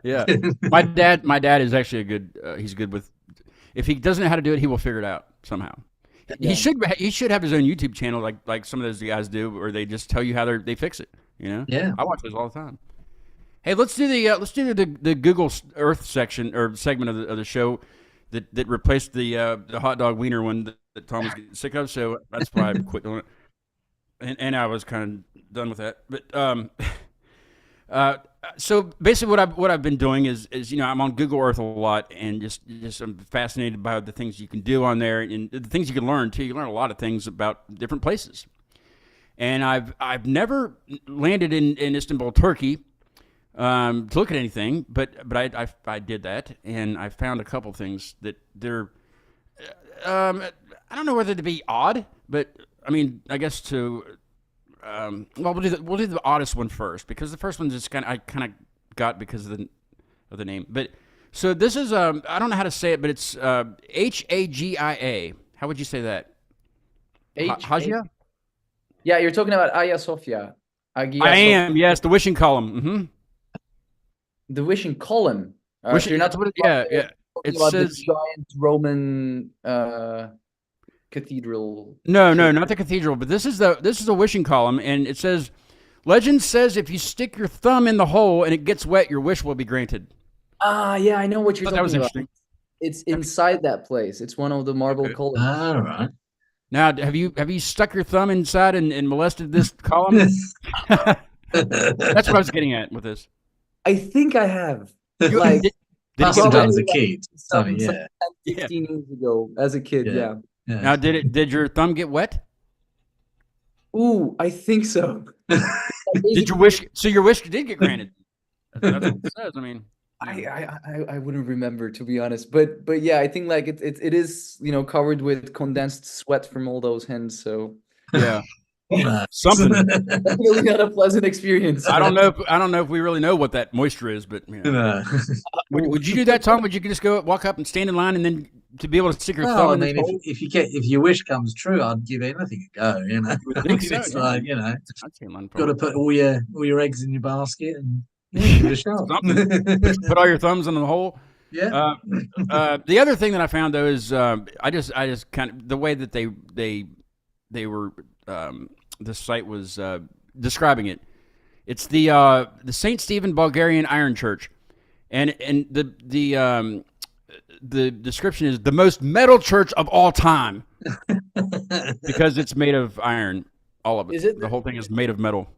[SPEAKER 1] Yeah. My dad is actually a good. He's good with. If he doesn't know how to do it, he will figure it out somehow. Yeah. He should have his own YouTube channel like some of those guys do, where they just tell you how they fix it. You know.
[SPEAKER 2] Yeah.
[SPEAKER 1] I watch those all the time. Hey, let's do the Google Earth section or segment of the show that replaced the hot dog wiener one that Tom was getting sick of. So that's why I quit doing it. and I was kind of done with that. But so basically, what I've been doing is I'm on Google Earth a lot, and just I'm fascinated by the things you can do on there, and the things you can learn too. You learn a lot of things about different places. And I've never landed in Istanbul, Turkey, to look at anything, but I did that, and I found a couple things that they're I don't know whether to be odd, but I mean I guess to well we'll do the oddest one first, because the first one just I kind of got because of the name. But so this is I don't know how to say it, but it's Hagia. How would you say that? Hagia?
[SPEAKER 3] Yeah, you're talking about Hagia Sophia.
[SPEAKER 1] I am, yes, the wishing column. Mm-hmm.
[SPEAKER 3] The wishing column.
[SPEAKER 1] Wishing,
[SPEAKER 3] you're not talking about,
[SPEAKER 1] it
[SPEAKER 3] about
[SPEAKER 1] says
[SPEAKER 3] the giant Roman cathedral.
[SPEAKER 1] No, not the cathedral, but this is a wishing column, and it says, legend says if you stick your thumb in the hole and it gets wet, your wish will be granted.
[SPEAKER 3] Yeah, I know what you're talking about.
[SPEAKER 1] Interesting.
[SPEAKER 3] It's inside that place. It's one of the marble columns.
[SPEAKER 2] All right.
[SPEAKER 1] Now, have you stuck your thumb inside and molested this column? That's what I was getting at with this.
[SPEAKER 3] I think I have.
[SPEAKER 2] Like,
[SPEAKER 1] did
[SPEAKER 2] must have done as a kid.
[SPEAKER 3] Some 10, 15 years ago, as a kid, yeah.
[SPEAKER 1] Now, did your thumb get wet?
[SPEAKER 3] Ooh, I think so.
[SPEAKER 1] Did your wish? So your wish did get granted. That's what it says. I mean,
[SPEAKER 3] I wouldn't remember, to be honest, but yeah, I think like it is covered with condensed sweat from all those hands. So
[SPEAKER 1] yeah, something.
[SPEAKER 3] Really not a pleasant experience.
[SPEAKER 1] I don't know if we really know what that moisture is, but would you do that, Tom? Would you just walk up and stand in line and then to be able to stick your thumb?
[SPEAKER 2] I mean, if your wish comes true, I'd give anything a go. It's like got to put all your eggs in your basket and. Give it a shot.
[SPEAKER 1] Put all your thumbs in the hole.
[SPEAKER 2] Yeah.
[SPEAKER 1] The other thing that I found though is I just kind of the way that they were the site was describing it. It's the Saint Stephen Bulgarian Iron Church, and the description is the most metal church of all time because it's made of iron. All of it.
[SPEAKER 3] Is it?
[SPEAKER 1] The whole thing is made of metal.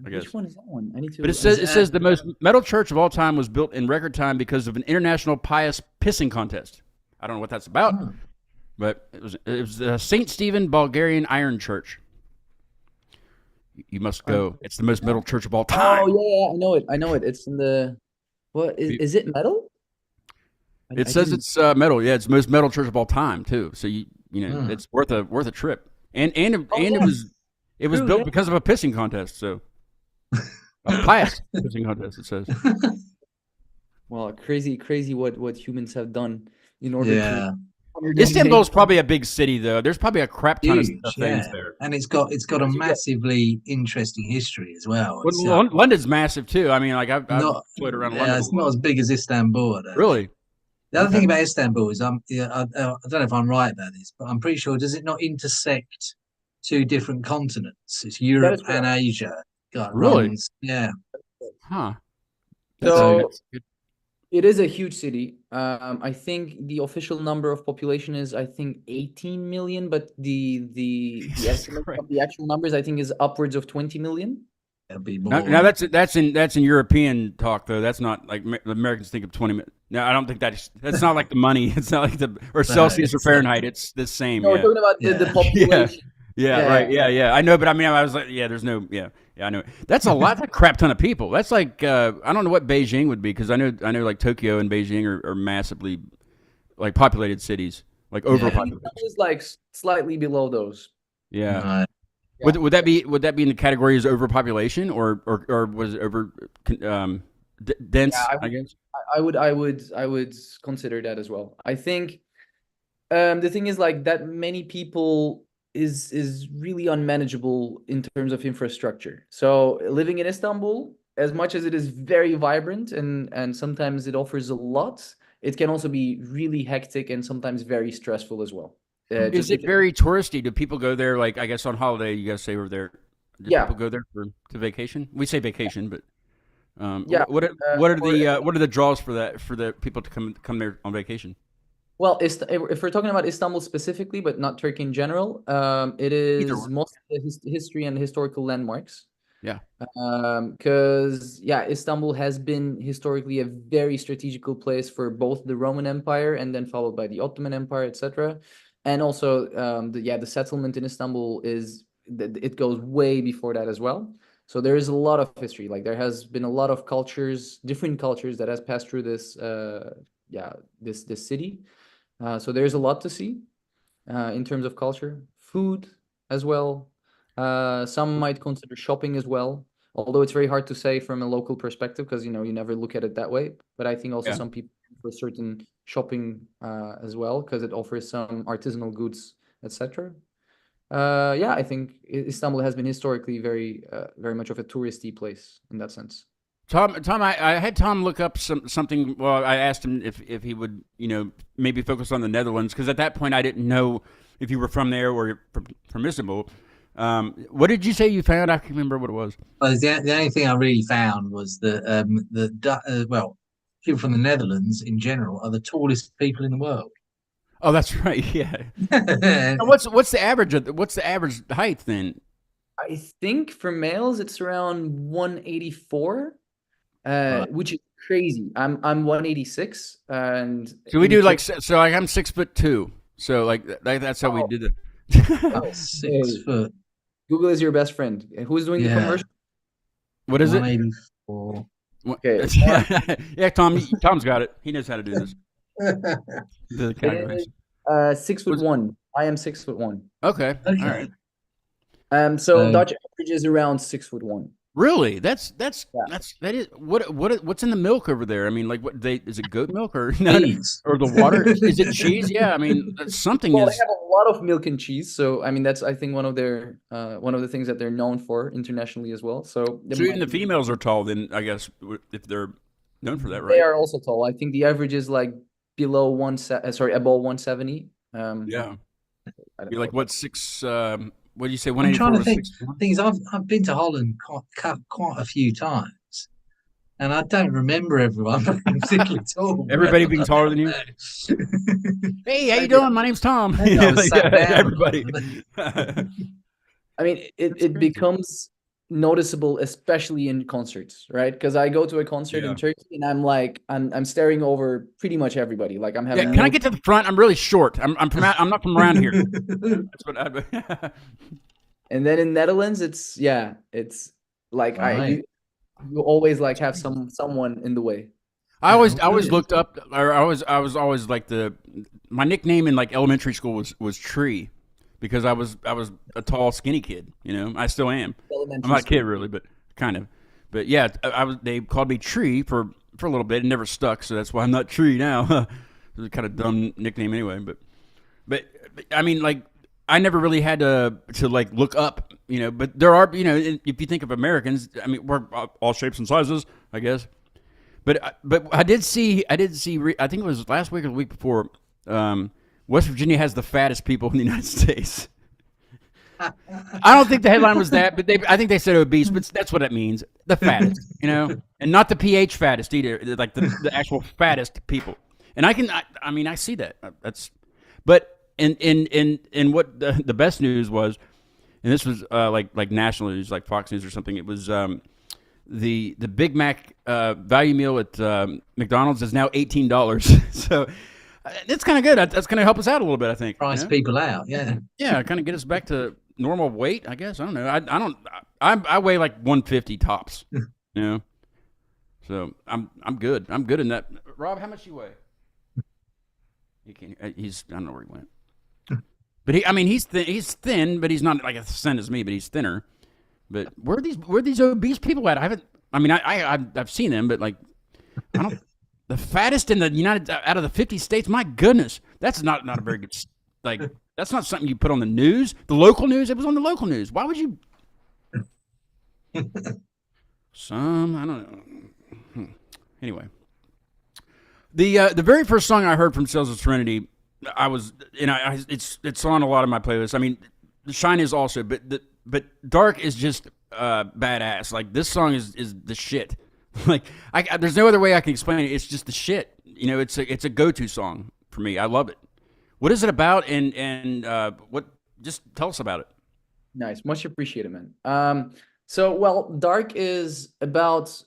[SPEAKER 3] Which one is that one? I need to.
[SPEAKER 1] But it says the most metal church of all time was built in record time because of an international pious pissing contest. I don't know what that's about, but it was the Saint Stephen Bulgarian Iron Church. You must go. It's the most metal church of all time.
[SPEAKER 3] Oh yeah, I know it. It's in the. What is it? Metal?
[SPEAKER 1] It says it's metal. Yeah, it's the most metal church of all time too. So it's worth a trip. And it was built because of a pissing contest. So. A pious pissing contest, it says.
[SPEAKER 3] Well, crazy what humans have done in order to.
[SPEAKER 1] Istanbul is probably a big city, though. There's probably a crap ton of things there,
[SPEAKER 2] and it's got a massively interesting history as well.
[SPEAKER 1] London's massive too. I mean, like I've floated around London.
[SPEAKER 2] It's not as big as Istanbul.
[SPEAKER 1] Really?
[SPEAKER 2] The other thing about Istanbul is I don't know if I'm right about this, but I'm pretty sure does it not intersect two different continents? It's Europe and Asia. God,
[SPEAKER 1] really?
[SPEAKER 2] Yeah.
[SPEAKER 1] Huh.
[SPEAKER 3] So it is a huge city. I think the official number of population is 18 million, but the estimate of the actual numbers I think is upwards of 20 million.
[SPEAKER 2] That'd be more.
[SPEAKER 1] Now that's in European talk though. That's not like the Americans think of 20 million. No, I don't think that's not like the money. It's not like Celsius or Fahrenheit. It's the same.
[SPEAKER 3] No, we're talking about the population.
[SPEAKER 1] Yeah, right. Yeah. I know, but I mean, I was like, there's no, yeah, I know. That's a lot, that crap ton of people. That's like, I don't know what Beijing would be, because I know like Tokyo and Beijing are massively like populated cities, like overpopulated.
[SPEAKER 3] It's like slightly below those.
[SPEAKER 1] Yeah. Would that be in the category as overpopulation or was it over dense? Yeah, I guess
[SPEAKER 3] I would consider that as well. I think the thing is like that many people is really unmanageable in terms of infrastructure. So living in Istanbul, as much as it is very vibrant and sometimes it offers a lot, it can also be really hectic and sometimes very stressful as well.
[SPEAKER 1] Is it very touristy? Do people go there, like, I guess on holiday, you guys say over there? Do people go there to vacation? We say vacation, but what are the draws for that, for the people to come there on vacation?
[SPEAKER 3] Well, if we're talking about Istanbul specifically, but not Turkey in general, it
[SPEAKER 1] Either
[SPEAKER 3] is
[SPEAKER 1] one.
[SPEAKER 3] mostly the history and historical landmarks.
[SPEAKER 1] Yeah.
[SPEAKER 3] Because Istanbul has been historically a very strategical place for both the Roman Empire and then followed by the Ottoman Empire, etc. And also, the settlement in Istanbul it goes way before that as well. So there is a lot of history. Like there has been a lot of cultures, different cultures that has passed through this city. So there's a lot to see in terms of culture, food as well. Some might consider shopping as well, although it's very hard to say from a local perspective because you never look at it that way. But I think also some people for certain shopping as well because it offers some artisanal goods, etc. I think Istanbul has been historically very much of a touristy place in that sense.
[SPEAKER 1] Tom, I had Tom look up something. Well, I asked him if he would, maybe focus on the Netherlands because at that point I didn't know if you were from there or from Istanbul. What did you say you found? I can't remember what it was.
[SPEAKER 2] Well, the only thing I really found was that people from the Netherlands in general are the tallest people in the world.
[SPEAKER 1] Oh, that's right. Yeah. Now, what's the average height then?
[SPEAKER 3] I think for males it's around 184, which is crazy. I'm 186, and
[SPEAKER 1] So we do I'm 6'2", so that's how we did it.
[SPEAKER 2] 6 foot.
[SPEAKER 3] Google is your best friend. Who's doing the commercial?
[SPEAKER 1] What is it?
[SPEAKER 2] 184.
[SPEAKER 3] Okay.
[SPEAKER 1] Yeah, Tom's got it. He knows how to do this. The calculation.
[SPEAKER 3] 6'1". I am 6'1".
[SPEAKER 1] Okay. All right.
[SPEAKER 3] So Dutch average is around 6'1".
[SPEAKER 1] Really? That is what's in the milk over there? I mean, is it goat milk or
[SPEAKER 2] cheese?
[SPEAKER 1] Or the water? Is it cheese? Yeah, I mean, something
[SPEAKER 3] Well,
[SPEAKER 1] is.
[SPEAKER 3] they have a lot of milk and cheese, so I mean that's I think one of the things that they're known for internationally as well. So
[SPEAKER 1] even the females are tall. Then I guess if they're known for that, right?
[SPEAKER 3] They are also tall. I think the average is like above 170.
[SPEAKER 1] Yeah. You're like what 6? What do you say?
[SPEAKER 2] I'm trying to think.
[SPEAKER 1] 6'1"?
[SPEAKER 2] Things I've been to Holland quite a few times, and I don't remember everyone being particularly tall.
[SPEAKER 1] Everybody being taller than you. Hey, how you doing? My name's Tom. Everybody.
[SPEAKER 3] I mean, it becomes noticeable, especially in concerts, right? Because I go to a concert in Turkey and I'm staring over pretty much everybody. Like I'm having.
[SPEAKER 1] Can I get to the front? I'm really short. I'm not from around here. That's what
[SPEAKER 3] And then in Netherlands, it's like you always like have someone in the way.
[SPEAKER 1] I always looked up, or I was always like my nickname in like elementary school was Tree, because I was a tall, skinny kid. I still am. I'm not a kid really, but kind of. But yeah, they called me Tree for a little bit. It never stuck, so that's why I'm not Tree now. It was a kind of dumb nickname anyway. But I mean, like, I never really had to like look up, But there are, if you think of Americans, I mean, we're all shapes and sizes, I guess. But I did see. I think it was last week or the week before. West Virginia has the fattest people in the United States. I don't think the headline was that, but I think they said obese, but that's what it means. The fattest, and not the pH fattest either, like the actual fattest people. And I see that. But in what the best news was, and this was like national news, like Fox News or something. It was the Big Mac value meal at McDonald's is now $18. So. It's kind of good. That's going to help us out a little bit, I think.
[SPEAKER 2] Price people out, yeah.
[SPEAKER 1] Yeah, kind of get us back to normal weight, I guess. I don't know. I weigh like 150 tops. So I'm good. I'm good in that. Rob, how much you weigh? I don't know where he went. But he's thin, but he's not like as thin as me, but he's thinner. But where are these obese people at? I've seen them, but like I don't. The fattest in the out of the 50 states. My goodness, that's not a very good. Like that's not something you put on the news. The local news. It was on the local news. Why would you? I don't know. Anyway, the very first song I heard from Sails of Serenity, it's on a lot of my playlists. I mean, Shine is also, but Dark is just badass. Like this song is the shit. Like there's no other way I can explain it. It's just the shit. It's a go-to song for me. I love it. What is it about, and what? Just tell us about it.
[SPEAKER 3] Nice, much appreciated, man. So, well, dark is about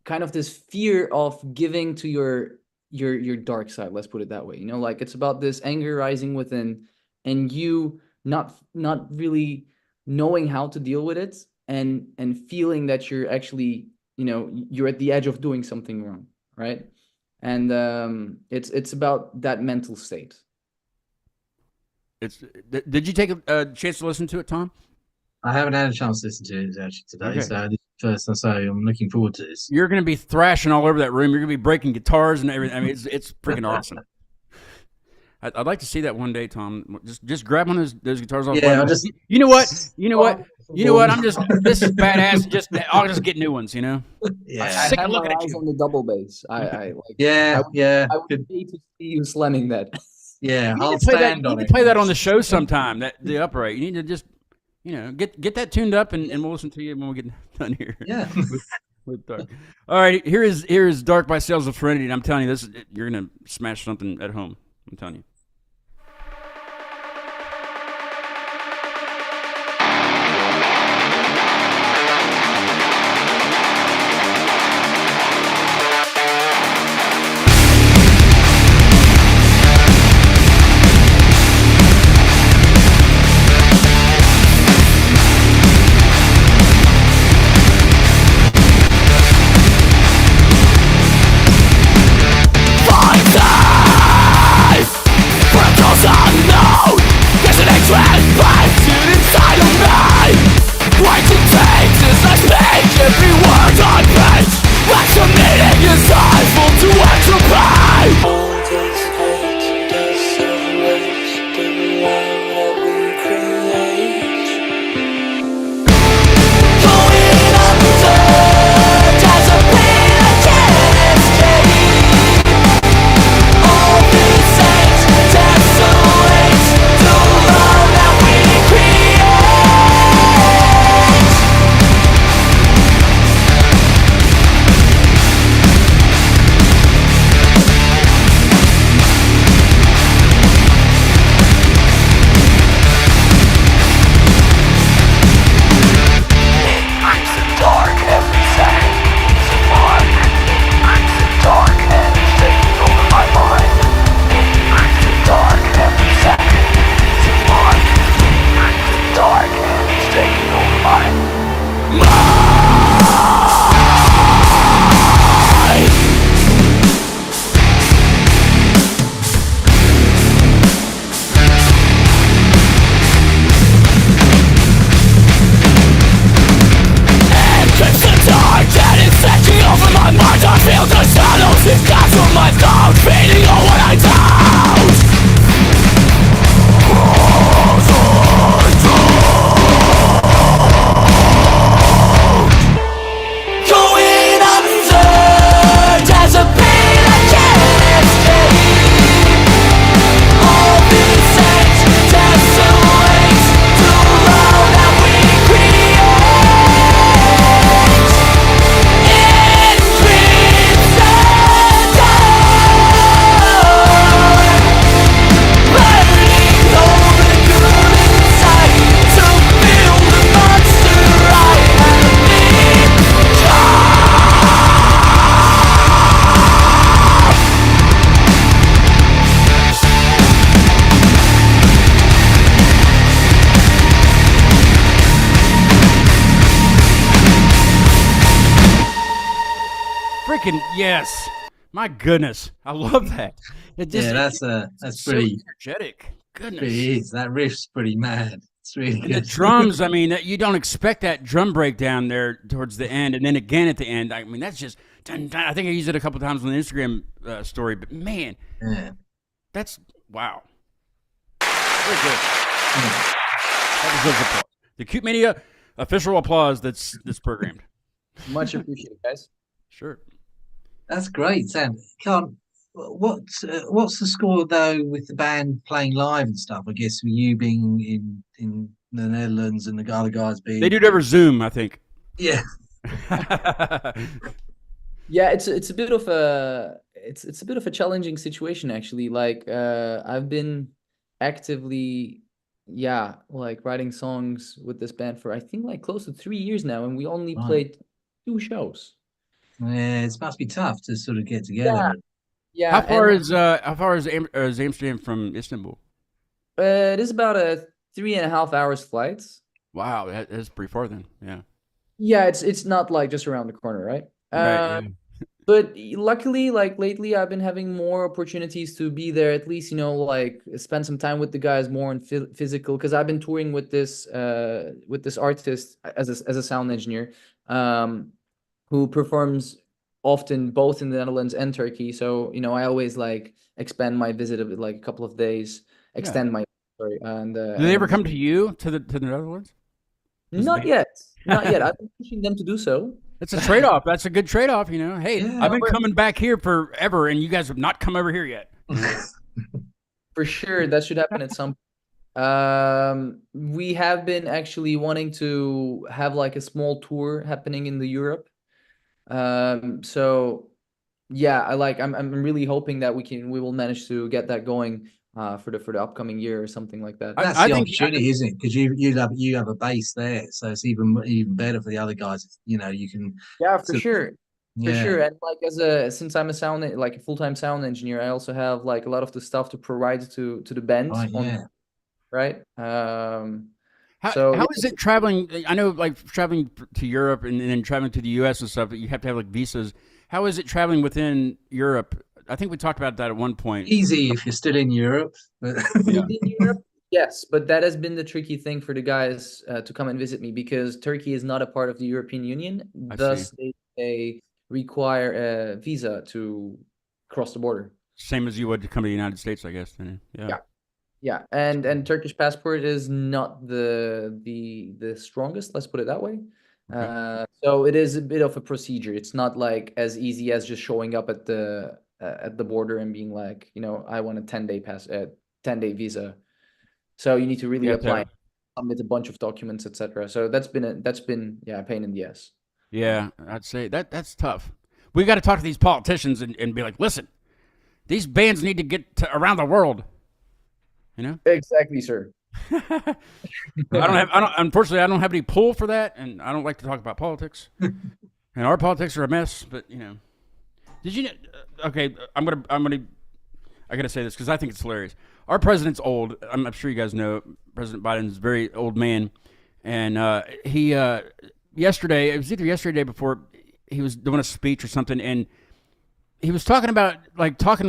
[SPEAKER 3] kind of this fear of giving to your dark side. Let's put it that way. You know, like it's about this anger rising within, and you not really knowing how to deal with it, and feeling that you're actually, you know, you're at the edge of doing something wrong, right? And it's about that mental state.
[SPEAKER 1] Did you take a chance to listen to it, Tom?
[SPEAKER 2] I haven't had a chance to listen to it actually today,
[SPEAKER 1] Okay.
[SPEAKER 2] so this is the first I say I'm looking forward to this.
[SPEAKER 1] You're going to be thrashing all over that room. You're going to be breaking guitars and everything. I mean, it's freaking awesome. I'd like to see that one day, Tom. Just grab one of those guitars off.
[SPEAKER 2] Yeah,
[SPEAKER 1] you know what? This is badass. I'll just get new ones. You know.
[SPEAKER 2] Yeah,
[SPEAKER 3] I
[SPEAKER 1] Sick of
[SPEAKER 3] have my
[SPEAKER 1] looking at
[SPEAKER 3] eyes
[SPEAKER 1] you.
[SPEAKER 3] on the double bass. I like.
[SPEAKER 2] yeah.
[SPEAKER 3] I would pay to see you slamming that.
[SPEAKER 2] Yeah,
[SPEAKER 1] You
[SPEAKER 2] I'll
[SPEAKER 1] need to play that.
[SPEAKER 2] stand
[SPEAKER 1] You
[SPEAKER 2] on
[SPEAKER 1] need
[SPEAKER 2] it.
[SPEAKER 1] to play that on the show sometime. The upright. You need to just, you know, get that tuned up, and we'll listen to you when we get done here.
[SPEAKER 2] Yeah.
[SPEAKER 1] With Dark. All right, here is Dark by Sails of Serenity, and I'm telling you, you're gonna smash something at home. I'm telling you. Freaking yes! My goodness, I love that. It just,
[SPEAKER 2] Yeah, that's
[SPEAKER 1] so
[SPEAKER 2] pretty.
[SPEAKER 1] energetic. Goodness.
[SPEAKER 2] It is. That riff's pretty mad. It's really
[SPEAKER 1] And the
[SPEAKER 2] good.
[SPEAKER 1] drums, I mean, you don't expect that drum breakdown there towards the end, and then again at the end. I mean, that's just. Dun, dun. I think I used it a couple times on the Instagram story, but man,
[SPEAKER 2] Yeah.
[SPEAKER 1] that's wow. Very good. That deserves applause. The Cute Media official applause that's programmed.
[SPEAKER 3] Much appreciated, guys.
[SPEAKER 1] Sure.
[SPEAKER 2] That's great, Sam. What's the score though with the band playing live and stuff? I guess with you being in the Netherlands and the other guys being
[SPEAKER 1] They do it over Zoom, I think.
[SPEAKER 2] yeah.
[SPEAKER 3] Yeah, it's a bit of a bit of a challenging situation actually. Like I've been actively, yeah, like writing songs with this band for I think like close to 3 years now, and we only
[SPEAKER 2] Right.
[SPEAKER 3] played 2 shows.
[SPEAKER 2] Yeah, it must be tough to sort of get together.
[SPEAKER 3] Yeah,
[SPEAKER 2] And,
[SPEAKER 3] yeah,
[SPEAKER 1] How far
[SPEAKER 3] and
[SPEAKER 1] is Amsterdam from Istanbul?
[SPEAKER 3] it is about a 3.5 hours flight.
[SPEAKER 1] Wow, that's pretty far then. Yeah.
[SPEAKER 3] Yeah, it's not like just around the corner, right?
[SPEAKER 1] Right. Yeah.
[SPEAKER 3] But luckily, like lately, I've been having more opportunities to be there. At least, like spend some time with the guys more in physical. Because I've been touring with this artist as a sound engineer, who performs often both in the Netherlands and Turkey. So I always like expand my visit a bit, like a couple of days, extend my sorry, and
[SPEAKER 1] Do they ever come to you to the Netherlands?
[SPEAKER 3] not yet, not yet. I've been pushing them to do so.
[SPEAKER 1] It's a trade-off. That's a good trade-off, Hey,
[SPEAKER 2] Yeah.
[SPEAKER 1] I've been coming back here forever, and you guys have not come over here yet.
[SPEAKER 3] For sure, that should happen at some. We have been actually wanting to have like a small tour happening in the Europe. So yeah, I'm really hoping that we will manage to get that going for the upcoming year or something like that.
[SPEAKER 2] That's
[SPEAKER 1] I
[SPEAKER 2] the
[SPEAKER 1] think-
[SPEAKER 2] opportunity, isn't it? Because you have a base there, so it's even better for the other guys. You can.
[SPEAKER 3] Yeah, for
[SPEAKER 2] So-
[SPEAKER 3] sure. For
[SPEAKER 2] Yeah.
[SPEAKER 3] sure. And like since I'm a full-time sound engineer, I also have like a lot of the stuff to provide to the band
[SPEAKER 2] Right. Yeah.
[SPEAKER 3] right?
[SPEAKER 1] How is it traveling? I know, like traveling to Europe and then traveling to the U.S. and stuff. You have to have like visas. How is it traveling within Europe? I think we talked about that at one point.
[SPEAKER 2] Easy if you're still in Europe. But
[SPEAKER 3] Within Europe, yes, but that has been the tricky thing for the guys to come and visit me because Turkey is not a part of the European Union.
[SPEAKER 1] I
[SPEAKER 3] Thus, they require a visa to cross the border.
[SPEAKER 1] Same as you would to come to the United States, I guess. Then. Yeah.
[SPEAKER 3] Yeah, and Turkish passport is not the strongest. Let's put it that way.
[SPEAKER 1] Okay.
[SPEAKER 3] So it is a bit of a procedure. It's not like as easy as just showing up at the border and being like, I want a 10-day visa. So you need to really apply, submit a bunch of documents, etc. So that's been a pain in the ass.
[SPEAKER 1] Yeah, I'd say that's tough. We got to talk to these politicians and be like, listen, these bands need to get to around the world.
[SPEAKER 3] Exactly, sir.
[SPEAKER 1] Unfortunately, I don't have any pull for that, and I don't like to talk about politics. And our politics are a mess. But did you know? Okay, I gotta say this because I think it's hilarious. Our president's old. I'm sure you guys know President Biden's a very old man, and he yesterday, it was either yesterday or the day before, he was doing a speech or something, and he was talking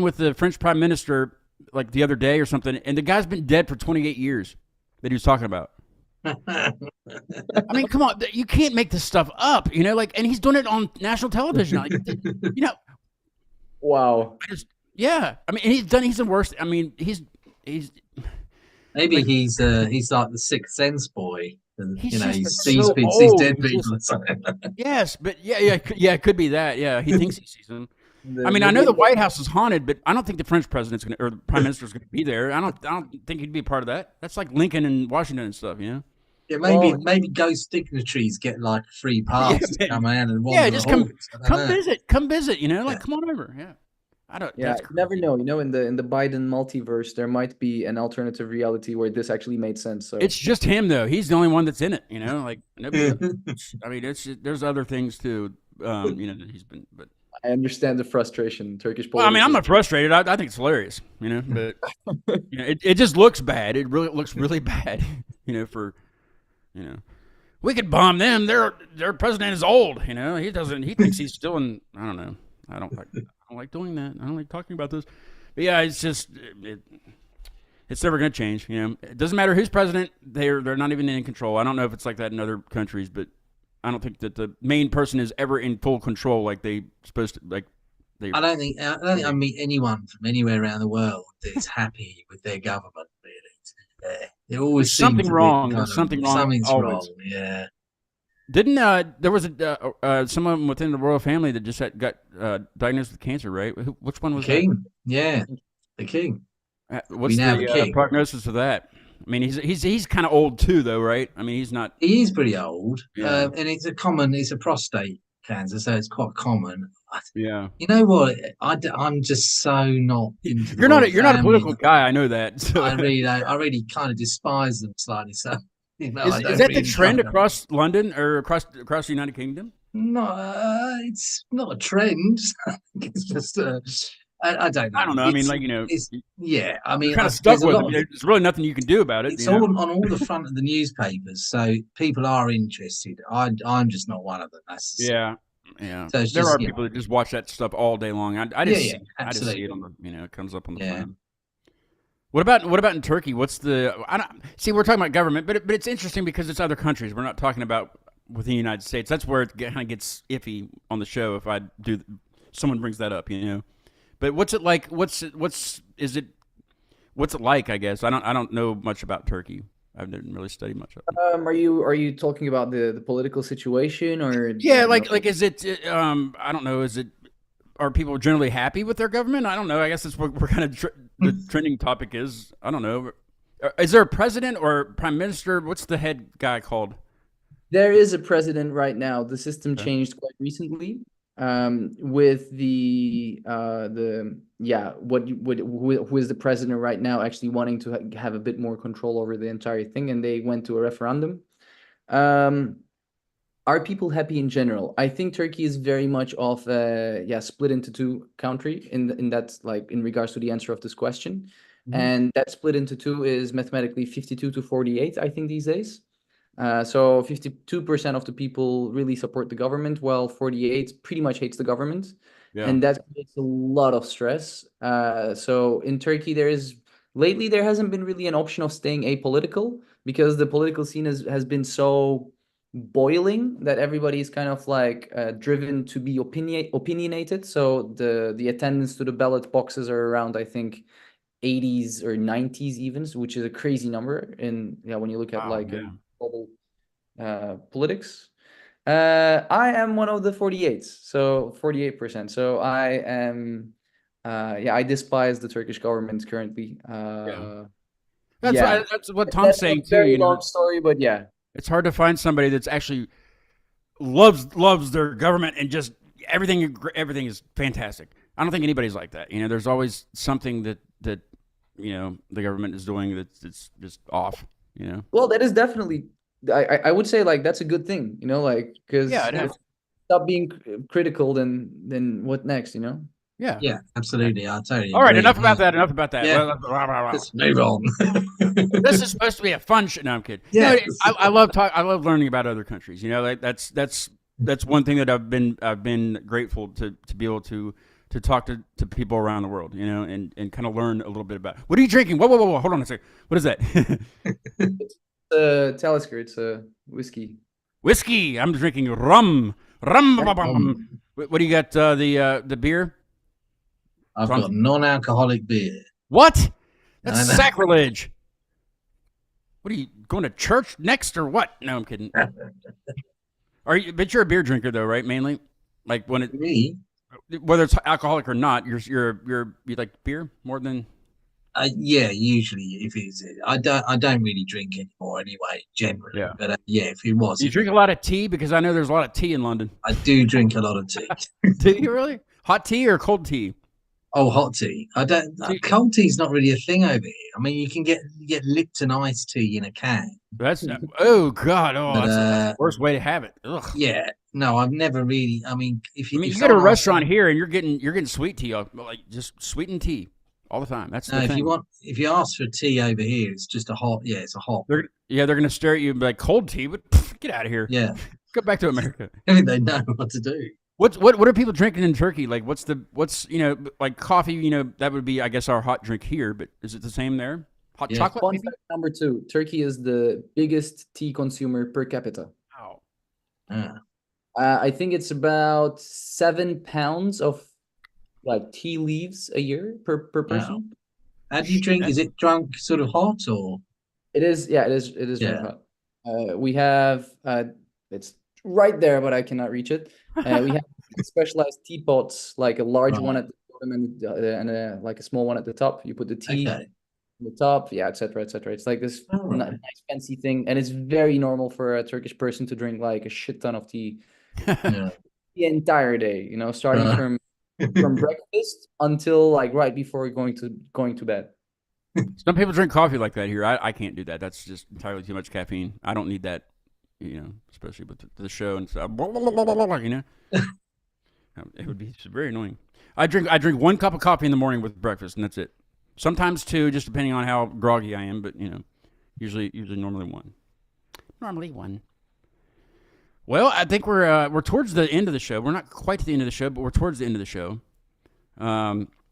[SPEAKER 1] with the French Prime Minister like the other day or something, and the guy's been dead for 28 years that he was talking about. I mean, come on, you can't make this stuff up, and he's doing it on national television.
[SPEAKER 3] Wow.
[SPEAKER 1] I mean, he's the worst. I mean, he's
[SPEAKER 2] maybe he's like the Sixth Sense boy. And,
[SPEAKER 1] He's
[SPEAKER 2] he
[SPEAKER 1] just
[SPEAKER 2] sees
[SPEAKER 1] so
[SPEAKER 2] people, sees
[SPEAKER 1] old.
[SPEAKER 2] dead
[SPEAKER 1] He's
[SPEAKER 2] people or something.
[SPEAKER 1] yes, but yeah, it could be that. Yeah, he thinks he sees them. I mean, I know the White House is haunted, but I don't think the French president's going to, or the prime minister's going to be there. I don't think he'd be a part of that. That's like Lincoln and Washington and stuff,
[SPEAKER 2] Yeah, maybe ghost dignitaries get like a free pass to come in and wander
[SPEAKER 1] just
[SPEAKER 2] the
[SPEAKER 1] come
[SPEAKER 2] halls. I don't know.
[SPEAKER 1] visit, come on over. Yeah, I don't.
[SPEAKER 3] Yeah,
[SPEAKER 1] that's
[SPEAKER 3] you never
[SPEAKER 1] crazy.
[SPEAKER 3] know. In the Biden multiverse, there might be an alternative reality where this actually made sense. So
[SPEAKER 1] It's just him though. He's the only one that's in it. Like nobody. I mean, there's other things too. That he's been, but.
[SPEAKER 3] I understand the frustration. Turkish
[SPEAKER 1] Well, I mean, I'm
[SPEAKER 3] politics
[SPEAKER 1] not frustrated. I think it's hilarious, but it just looks bad. It really looks really bad, we could bomb them. Their president is old, he doesn't. He thinks he's still in. I don't know. I don't like doing that. I don't like talking about this. But yeah, it's just it's never going to change. It doesn't matter who's president. They're not even in control. I don't know if it's like that in other countries, but I don't think that the main person is ever in full control like they supposed to.
[SPEAKER 2] I don't think I meet anyone from anywhere around the world that is happy with their government. Really, it always seems
[SPEAKER 1] something
[SPEAKER 2] to be
[SPEAKER 1] wrong.
[SPEAKER 2] kind
[SPEAKER 1] There's
[SPEAKER 2] of-
[SPEAKER 1] something wrong.
[SPEAKER 2] Something's
[SPEAKER 1] always.
[SPEAKER 2] wrong. Yeah.
[SPEAKER 1] Didn't there was someone within the royal family that just got diagnosed with cancer, right? Which one was
[SPEAKER 2] King. Yeah, the king.
[SPEAKER 1] that? What's
[SPEAKER 2] now have a
[SPEAKER 1] the
[SPEAKER 2] king.
[SPEAKER 1] prognosis of that? I mean, he's kind of old too, though, right? I mean, he's not.
[SPEAKER 2] He is pretty old,
[SPEAKER 1] Yeah.
[SPEAKER 2] and it's a prostate cans, so it's quite common.
[SPEAKER 1] Yeah.
[SPEAKER 2] You know what? I'm just so not into the
[SPEAKER 1] You're not
[SPEAKER 2] royal
[SPEAKER 1] you're not a
[SPEAKER 2] family.
[SPEAKER 1] political guy. I know that. So.
[SPEAKER 2] I really kind of despise them slightly. So, you know, I
[SPEAKER 1] Is
[SPEAKER 2] don't
[SPEAKER 1] that the
[SPEAKER 2] really
[SPEAKER 1] trend
[SPEAKER 2] like them.
[SPEAKER 1] across London or across the United Kingdom?
[SPEAKER 2] No, it's not a trend. It's just I don't know.
[SPEAKER 1] I don't know. I mean, like, you know,
[SPEAKER 2] It's yeah. I mean,
[SPEAKER 1] you're kind of
[SPEAKER 2] there's
[SPEAKER 1] stuck
[SPEAKER 2] a
[SPEAKER 1] with
[SPEAKER 2] lot
[SPEAKER 1] it.
[SPEAKER 2] of
[SPEAKER 1] There's really nothing you can do about it.
[SPEAKER 2] it's
[SPEAKER 1] You know?
[SPEAKER 2] all on all the front of the newspapers, so people are interested. I'm just not one of them. That's
[SPEAKER 1] Yeah. Yeah.
[SPEAKER 2] So it's
[SPEAKER 1] There
[SPEAKER 2] just,
[SPEAKER 1] are people that just watch that stuff all day long. I
[SPEAKER 2] yeah,
[SPEAKER 1] just
[SPEAKER 2] yeah,
[SPEAKER 1] see I just see
[SPEAKER 2] absolutely.
[SPEAKER 1] it on the it comes up on the
[SPEAKER 2] Yeah.
[SPEAKER 1] phone. What about in Turkey? What's the I don't see we're talking about government, but it's interesting because it's other countries. We're not talking about within the United States. That's where it kind of gets iffy on the show if I do someone brings that up, you know. But what's it like? What's it like? I guess I don't know much about Turkey. I didn't really study much of it.
[SPEAKER 3] Are you talking about the political situation or
[SPEAKER 1] Yeah, like is it? I don't know. Is it? Are people generally happy with their government? I don't know. I guess that's what we're kind of the trending topic is. I don't know. Is there a president or prime minister? What's the head guy called?
[SPEAKER 3] There is a president right now. The system
[SPEAKER 1] Okay.
[SPEAKER 3] changed quite recently. With who is the president right now actually wanting to have a bit more control over the entire thing, and they went to a referendum. Are people happy in general? I think Turkey is very much of split into two country in that, like, in regards to the answer of this question.
[SPEAKER 2] Mhm.
[SPEAKER 3] And that split into two is mathematically 52 to 48, I think, these days. So 52% of the people really support the government, while 48 pretty much hates the government.
[SPEAKER 1] Yeah.
[SPEAKER 3] And that creates a lot of stress. So in Turkey, lately there hasn't been really an option of staying apolitical, because the political scene has been so boiling that everybody is kind of like driven to be opinionated. So the attendance to the ballot boxes are around, I think, 80s or 90s even, which is a crazy number. And yeah, when you look at
[SPEAKER 1] Wow,
[SPEAKER 3] like
[SPEAKER 1] yeah.
[SPEAKER 3] global politics. I am one of the 48s, so 48%. So I am, I despise the Turkish government currently.
[SPEAKER 1] That's what Tom's
[SPEAKER 3] That's
[SPEAKER 1] saying
[SPEAKER 3] a
[SPEAKER 1] too.
[SPEAKER 3] very
[SPEAKER 1] You know,
[SPEAKER 3] long story, but yeah.
[SPEAKER 1] it's hard to find somebody that's actually loves their government and just everything is fantastic. I don't think anybody's like that. You know, there's always something that you know the government is doing that's just off. You know.
[SPEAKER 3] Well, that is definitely, I would say, like, that's a good thing, you know, like, because
[SPEAKER 1] Yeah, it is.
[SPEAKER 3] stop being critical, then what next, you know?
[SPEAKER 1] Yeah.
[SPEAKER 2] Yeah, absolutely. I totally
[SPEAKER 1] All right.
[SPEAKER 2] agree.
[SPEAKER 1] Enough about that. Enough about that.
[SPEAKER 2] Yeah.
[SPEAKER 1] Well,
[SPEAKER 2] Let's move on.
[SPEAKER 1] this is supposed to be a fun shit. No, I'm kidding.
[SPEAKER 2] Yeah.
[SPEAKER 1] No, I love learning about other countries. You know, like that's one thing that I've been grateful to be able to talk to people around the world. You know, and kind of learn a little bit about. What are you drinking? Whoa! Hold on a second. What is that?
[SPEAKER 3] It's Talisker. It's a whiskey.
[SPEAKER 1] Whiskey. I'm drinking rum. What do you got? The beer.
[SPEAKER 2] I've got non-alcoholic beer.
[SPEAKER 1] What? That's
[SPEAKER 2] I know.
[SPEAKER 1] sacrilege. What are you going to church next or what? No, I'm kidding. Are you? But you're a beer drinker though, right? Mainly, like when it,
[SPEAKER 2] Me?
[SPEAKER 1] whether it's alcoholic or not, you like beer more than.
[SPEAKER 2] Yeah, usually if it's I don't really drink anymore anyway, generally.
[SPEAKER 1] Yeah.
[SPEAKER 2] But yeah, if it was,
[SPEAKER 1] Do you drink a lot of tea? Because I know there's a lot of tea in London.
[SPEAKER 2] I do drink a lot of tea.
[SPEAKER 1] Do you really? Hot tea or cold tea?
[SPEAKER 2] Oh, hot tea. I don't. Cold tea's not really a thing over here. I mean, you can get Lipton iced tea in a can.
[SPEAKER 1] That's oh god,
[SPEAKER 2] But,
[SPEAKER 1] that's the worst way to have it. Ugh.
[SPEAKER 2] Yeah, no, I've never really. I mean, if you,
[SPEAKER 1] I mean,
[SPEAKER 2] if
[SPEAKER 1] you go to a
[SPEAKER 2] someone asks
[SPEAKER 1] restaurant
[SPEAKER 2] me-
[SPEAKER 1] here and you're getting sweet tea, like just sweetened tea all the time. That's
[SPEAKER 2] No,
[SPEAKER 1] the
[SPEAKER 2] if
[SPEAKER 1] thing.
[SPEAKER 2] if you ask for tea over here, it's just a hot. Yeah, it's a hot.
[SPEAKER 1] They're gonna stare at you and be like, cold tea, but get out of here.
[SPEAKER 2] Yeah,
[SPEAKER 1] Go back to America.
[SPEAKER 2] I mean, they know what to do.
[SPEAKER 1] What are people drinking in Turkey? Like what's you know, like coffee, you know, that would be I guess our hot drink here, but is it the same there? Hot
[SPEAKER 2] Yeah.
[SPEAKER 1] chocolate
[SPEAKER 3] Fun
[SPEAKER 1] maybe?
[SPEAKER 3] fact number 2, Turkey is the biggest tea consumer per capita.
[SPEAKER 1] Wow.
[SPEAKER 2] Ah,
[SPEAKER 3] I think it's about 7 pounds of like tea leaves a year per person.
[SPEAKER 2] how do you drink? Is it drunk sort of hot or?
[SPEAKER 3] It is very
[SPEAKER 2] Yeah.
[SPEAKER 3] hot. We have it's right there, but I cannot reach it. We have specialized teapots, like a large one
[SPEAKER 2] Right.
[SPEAKER 3] at the bottom and like a small one at the top. You put the tea
[SPEAKER 2] Okay.
[SPEAKER 3] on the top, yeah, etc., etc. It's like this
[SPEAKER 2] All right.
[SPEAKER 3] nice fancy thing, and it's very normal for a Turkish person to drink like a shit ton of tea.
[SPEAKER 2] Yeah.
[SPEAKER 3] the entire day, starting
[SPEAKER 2] Uh.
[SPEAKER 3] from breakfast until like right before going to bed.
[SPEAKER 1] Some people drink coffee like that here. I can't do that. That's just entirely too much caffeine. I don't need that, especially with the show and stuff. It would be very annoying. I drink 1 cup of coffee in the morning with breakfast, and that's it. Sometimes 2, just depending on how groggy I am. But usually normally 1. Normally 1. Well, I think we're towards the end of the show. We're not quite to the end of the show, but we're towards the end of the show.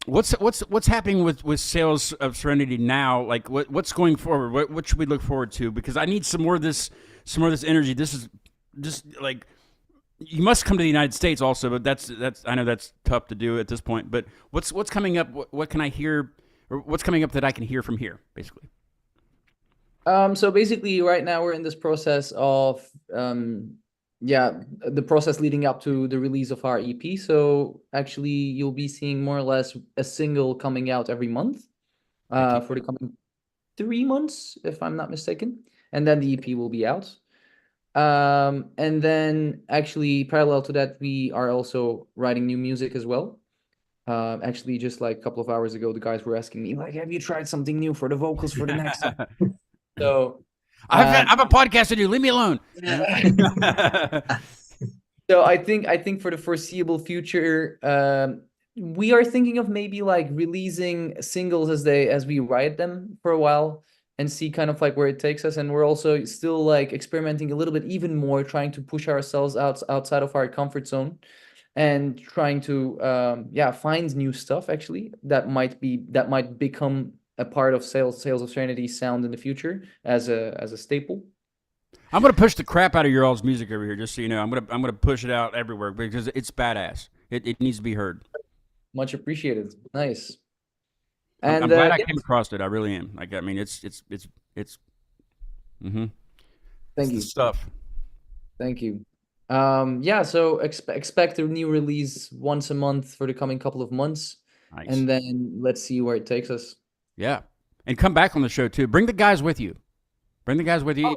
[SPEAKER 1] What's happening with Sails of Serenity now? Like what's going forward? What should we look forward to? Because I need some more of this energy. This is just like, you must come to the United States also, but that's I know that's tough to do at this point. But what's coming up? What can I hear? Or what's coming up that I can hear from here, basically?
[SPEAKER 3] So basically, right now we're in this process of the process leading up to the release of our EP. So actually, you'll be seeing more or less a single coming out every month for the coming 3 months, if I'm not mistaken, and then the EP will be out. And then actually parallel to that, we are also writing new music as well. Actually, just like a couple of hours ago, the guys were asking me, like, have you tried something new for the vocals for the next song? So
[SPEAKER 1] I have a podcast to do. Leave me alone.
[SPEAKER 3] So I think for the foreseeable future, we are thinking of maybe like releasing singles as we write them for a while and see kind of like where it takes us. And we're also still like experimenting a little bit even more, trying to push ourselves outside of our comfort zone and trying to find new stuff actually that might become a part of Sails of Serenity sound in the future as a staple.
[SPEAKER 1] I'm gonna push the crap out of your all's music over here, just so you know. I'm gonna push it out everywhere because it's badass. It needs to be heard.
[SPEAKER 3] Much appreciated. Nice.
[SPEAKER 1] And I'm glad I came across it. I really am. Like, I mean, it's.
[SPEAKER 3] Thank you.
[SPEAKER 1] Stuff.
[SPEAKER 3] Thank you. So expect a new release once a month for the coming couple of months, nice. And then let's see where it takes us.
[SPEAKER 1] Yeah, and come back on the show too. Bring the guys with you. Oh,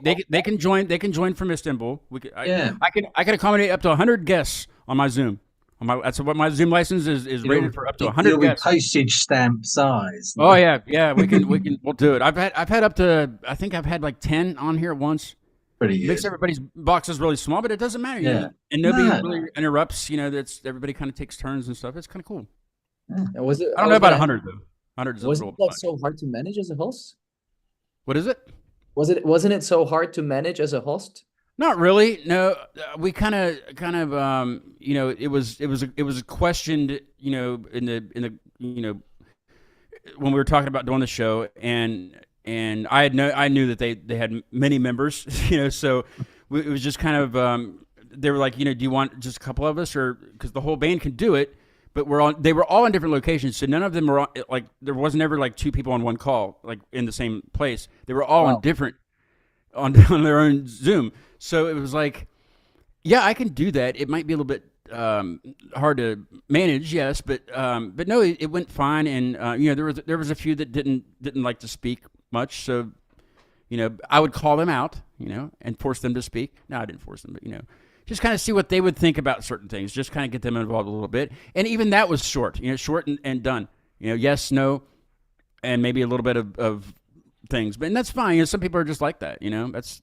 [SPEAKER 1] they can join. They can join from Istanbul. I can accommodate up to 100 guests on my Zoom. That's what my Zoom license is rated for, up to 100 guests.
[SPEAKER 2] Postage stamp size.
[SPEAKER 1] Oh yeah. We'll do it. I've had up to, I think I've had like 10 on here at once.
[SPEAKER 2] Pretty good.
[SPEAKER 1] Makes everybody's boxes really small, but it doesn't matter.
[SPEAKER 2] Yeah.
[SPEAKER 1] And nobody really interrupts. That's everybody kind of takes turns and stuff. It's kind of cool.
[SPEAKER 3] Yeah.
[SPEAKER 1] I don't know about 100 though. 100 is
[SPEAKER 3] was it like so hard to manage as a host?
[SPEAKER 1] What is it?
[SPEAKER 3] Wasn't it so hard to manage as a host?
[SPEAKER 1] Not really. No, we kind of it was questioned, in the when we were talking about doing the show, and I knew that they had many members, so it was just kind of they were like, do you want just a couple of us, or because the whole band can do it, but they were all in different locations, so none of them were like, there wasn't ever like 2 people on one call, like in the same place. They were all on different on their own Zoom. So it was like, yeah, I can do that. It might be a little bit hard to manage, yes, but no, it went fine. And there was a few that didn't like to speak much, so I would call them out, and force them to speak. No, I didn't force them, but just kind of see what they would think about certain things. Just kind of get them involved a little bit, and even that was short, short and done. Yes, no, and maybe a little bit of things, but and that's fine. Some people are just like that. That's.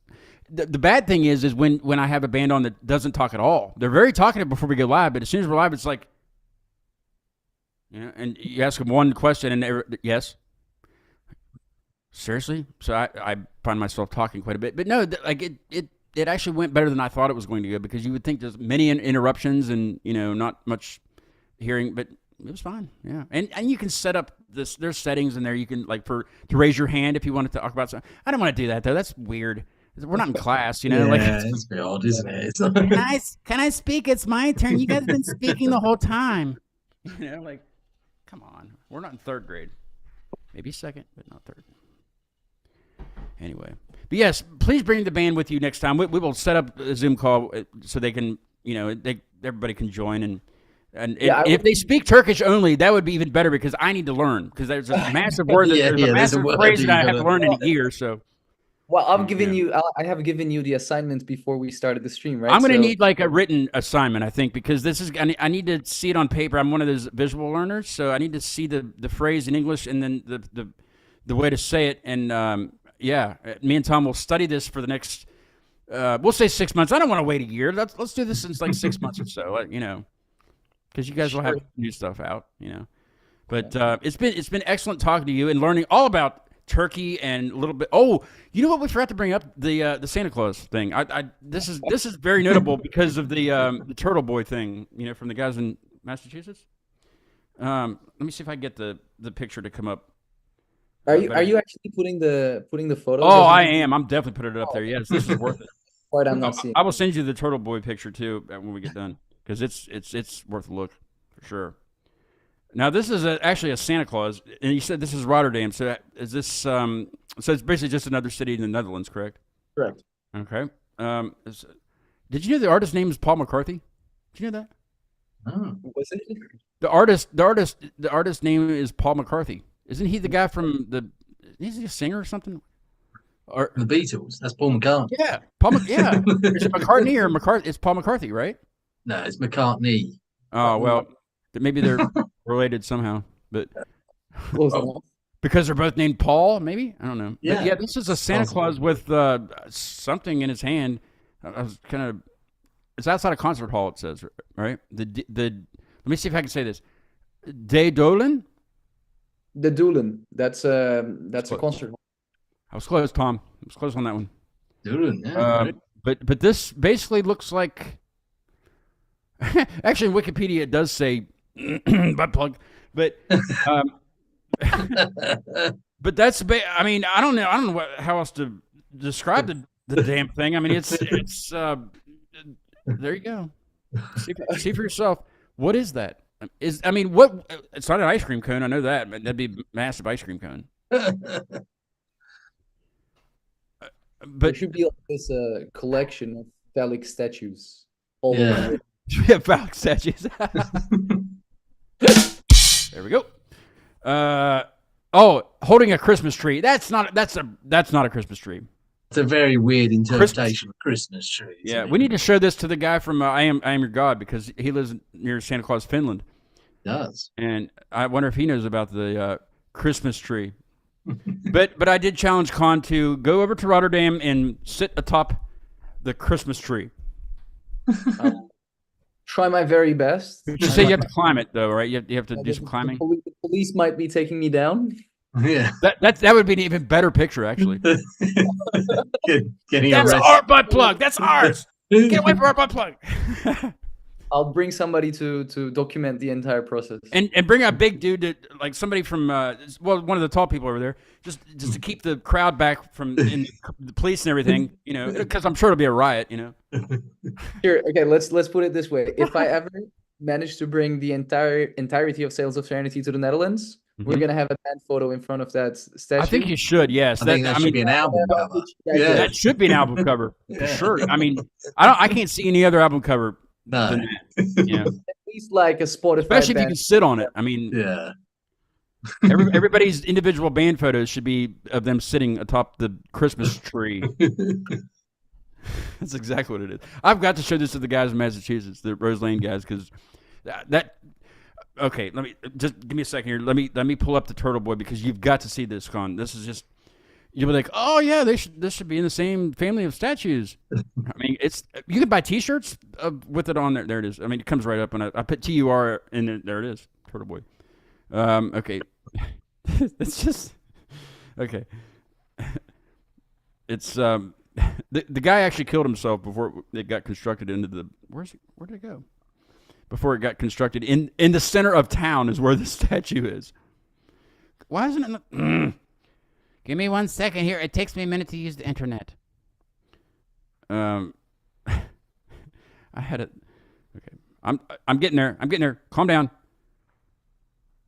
[SPEAKER 1] The bad thing is when I have a band on that doesn't talk at all. They're very talkative before we go live, but as soon as we're live, it's like, and you ask them one question and yes, seriously. So I find myself talking quite a bit, but no, it actually went better than I thought it was going to go, because you would think there's many interruptions and not much hearing, but it was fine. Yeah, and you can set up this. There's settings in there you can to raise your hand if you wanted to talk about something. I don't want to do that though. That's weird. We're not in class,
[SPEAKER 2] Yeah, it's a bit odd, isn't it?
[SPEAKER 1] Can I speak? It's my turn. You guys have been speaking the whole time. Come on. We're not in 3rd grade. Maybe 2nd, but not 3rd. Anyway. But yes, please bring the band with you next time. We will set up a Zoom call so they can, everybody can join. And if they speak Turkish only, that would be even better, because I need to learn. Because there's a massive word, there's a massive phrase that I have to learn in a year, so.
[SPEAKER 3] Well,
[SPEAKER 1] Yeah.
[SPEAKER 3] I have given you the assignment before we started the stream, right?
[SPEAKER 1] I'm going to
[SPEAKER 3] So-
[SPEAKER 1] need like a written assignment, I think, because this is I need to see it on paper. I'm one of those visual learners, so I need to see the phrase in English and then the way to say it. And yeah, me and Tom will study this for the next we'll say 6 months. I don't want to wait a year. Let's do this in like 6 months or so, you know, because you guys will have new stuff out, you know. But it's been excellent talking to you and learning all about Turkey and a little bit. Oh, you know what? We forgot to bring up the Santa Claus thing. This is very notable because of the Turtle Boy thing. You know, from the guys in Massachusetts. Let me see if I can get the picture to come up.
[SPEAKER 3] Are you actually putting the photos?
[SPEAKER 1] Oh, I am. I'm definitely putting it up there. Yes, this is worth it.
[SPEAKER 3] Part I'm not seeing.
[SPEAKER 1] I will send you the Turtle Boy picture too when we get done because it's worth a look for sure. Now this is actually a Santa Claus, and you said this is Rotterdam. So is this? So it's basically just another city in the Netherlands, correct?
[SPEAKER 3] Correct.
[SPEAKER 1] Okay. Did you know the artist's name is Paul McCarthy? Did you know that?
[SPEAKER 2] Oh.
[SPEAKER 3] Was it?
[SPEAKER 1] The artist name is Paul McCarthy. Isn't he the guy from is he a singer or something? Or
[SPEAKER 2] The Beatles. That's Paul McCartney.
[SPEAKER 1] yeah, yeah. Is it McCartney or McCarthy? It's Paul McCarthy, right?
[SPEAKER 2] No, it's McCartney.
[SPEAKER 1] Oh well, maybe they're related somehow, but
[SPEAKER 3] Close enough.
[SPEAKER 1] because they're both named Paul, maybe I don't know.
[SPEAKER 2] Yeah.
[SPEAKER 1] But yeah, this is a Santa
[SPEAKER 2] Possible.
[SPEAKER 1] Claus with something in his hand. I was kind of. It's outside a concert hall. It says right. The let me see if I can say this. De Dolan.
[SPEAKER 3] The Doelen. That's a
[SPEAKER 1] Close.
[SPEAKER 3] concert.
[SPEAKER 1] I was close, Tom. I was close on that one.
[SPEAKER 2] Dude, yeah.
[SPEAKER 1] But this basically looks like. Actually, in Wikipedia it does say butt plug, but but that's. I mean, I don't know how else to describe the damn thing. I mean, it's there you go. See for yourself. What is that? What? It's not an ice cream cone. I know that, but that'd be a massive ice cream cone.
[SPEAKER 3] There
[SPEAKER 1] But
[SPEAKER 3] should be like this collection of phallic statues all
[SPEAKER 2] Yeah.
[SPEAKER 3] over.
[SPEAKER 1] yeah, phallic statues. There we go. Holding a Christmas tree. That's not a Christmas tree.
[SPEAKER 2] It's a very weird interpretation of Christmas trees.
[SPEAKER 1] Yeah,
[SPEAKER 2] isn't
[SPEAKER 1] we
[SPEAKER 2] it?
[SPEAKER 1] need to show this to the guy from I am Your God because he lives near Santa Claus, Finland,
[SPEAKER 2] It does.
[SPEAKER 1] and I wonder if he knows about the Christmas tree. But I did challenge Con to go over to Rotterdam and sit atop the Christmas tree.
[SPEAKER 3] Try my very best.
[SPEAKER 1] You say you have to climb it though, right? You have to do some climbing.
[SPEAKER 3] The police might be taking me down.
[SPEAKER 2] Yeah.
[SPEAKER 1] That would be an even better picture actually.
[SPEAKER 2] Getting
[SPEAKER 1] That's
[SPEAKER 2] arrested.
[SPEAKER 1] our butt plug. That's ours. Get away from our butt plug.
[SPEAKER 3] I'll bring somebody to document the entire process.
[SPEAKER 1] And bring a big dude to like somebody from one of the tall people over there, just to keep the crowd back from the police and everything, you know, because I'm sure it'll be a riot, you know.
[SPEAKER 3] Here, okay, let's put it this way. If I ever manage to bring the entirety of Sails of Serenity to the Netherlands, we're gonna have a band photo in front of that statue.
[SPEAKER 1] I think you should. Yes,
[SPEAKER 2] I think that should be an album cover. Yeah.
[SPEAKER 1] that should be an album cover for sure. I mean, I can't see any other album cover
[SPEAKER 2] No.
[SPEAKER 1] than that. You know,
[SPEAKER 3] at least like a Spotify
[SPEAKER 1] especially if you
[SPEAKER 3] band.
[SPEAKER 1] can sit on it. I mean,
[SPEAKER 2] Yeah.
[SPEAKER 1] everybody's individual band photos should be of them sitting atop the Christmas tree. That's exactly what it is. I've got to show this to the guys in Massachusetts, the Rose Lane guys, because that. Okay, let me just give me a second here. Let me pull up the Turtle Boy because you've got to see this, Con. This is just you'll be like, oh yeah, this should be in the same family of statues. I mean, you can buy T-shirts with it on there. There it is. I mean, it comes right up, and I put TUR in it. There it is, Turtle Boy. Okay, it's just okay. It's the guy actually killed himself before it got constructed into the. Where did it go? Before it got constructed in the center of town is where the statue is. Why isn't it? Give me 1 second here. It takes me a minute to use the internet. I had it. Okay, I'm getting there. I'm getting there. Calm down.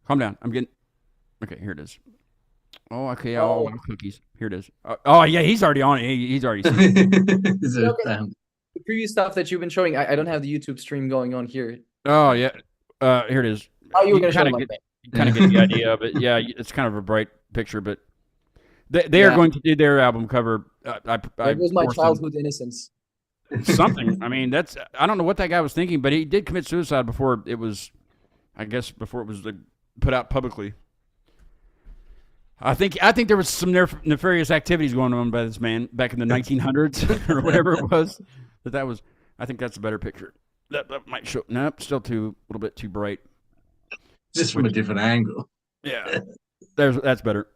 [SPEAKER 1] Calm down. I'm getting. Okay, here it is. Oh, okay. All cookies. Here it is. Oh, yeah. He's already on it. He's already seen it.
[SPEAKER 2] Is it
[SPEAKER 3] Okay. The previous stuff that you've been showing, I don't have the YouTube stream going on here.
[SPEAKER 1] Oh yeah. Here it is.
[SPEAKER 3] Oh, you were gonna
[SPEAKER 1] kind
[SPEAKER 3] show
[SPEAKER 1] of
[SPEAKER 3] them
[SPEAKER 1] get the idea of it. Yeah, it's kind of a bright picture, but they are
[SPEAKER 3] Yeah.
[SPEAKER 1] going to do their album cover
[SPEAKER 3] That was my
[SPEAKER 1] forced him.
[SPEAKER 3] childhood innocence.
[SPEAKER 1] Something. I mean, I don't know what that guy was thinking, but he did commit suicide before it was, before it was put out publicly. I think there was some nefarious activities going on by this man back in the 1900s or whatever it was. That was. I think that's a better picture. That might show. Nope, still a little bit too bright.
[SPEAKER 2] Just from a different angle.
[SPEAKER 1] Yeah, that's better.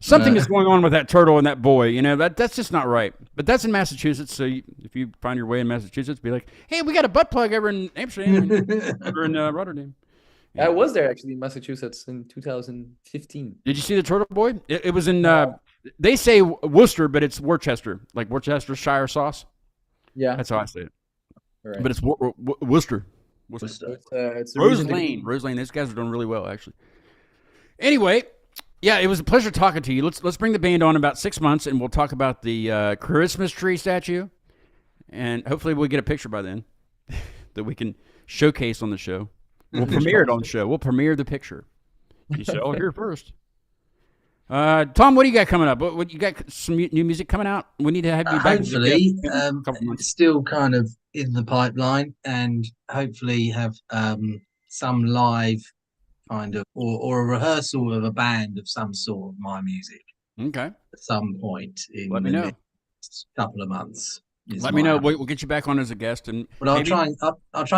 [SPEAKER 1] Something is going on with that turtle and that boy. You know, that's just not right. But that's in Massachusetts. So if you find your way in Massachusetts, be like, hey, we got a butt plug over in Amsterdam or in Rotterdam. Yeah.
[SPEAKER 3] I was there actually in Massachusetts in 2015.
[SPEAKER 1] Did you see the turtle boy? It was in. They say Worcester, but it's Worcester, like Worcestershire sauce.
[SPEAKER 3] Yeah,
[SPEAKER 1] that's how I say it.
[SPEAKER 3] Right.
[SPEAKER 1] But it's Worcester.
[SPEAKER 3] It's
[SPEAKER 1] Rose Lane. Rose Lane. These guys are doing really well, actually. Anyway. Yeah, it was a pleasure talking to you. Let's bring the band on in about 6 months, and we'll talk about the Christmas tree statue, and hopefully we'll get a picture by then that we can showcase on the show. We'll premiere it on the show. We'll premiere the picture. You said, "Oh, here first." Tom, what do you got coming up? What you got? Some new music coming out? We need to have you back.
[SPEAKER 2] Hopefully, it's still kind of in the pipeline, and hopefully have some live. Kind of, or a rehearsal of a band of some sort of my music.
[SPEAKER 1] Okay.
[SPEAKER 2] At some point in
[SPEAKER 1] Let me know.
[SPEAKER 2] Next couple of months.
[SPEAKER 1] Let me know. We'll get you back on as a guest, and
[SPEAKER 2] but I'll try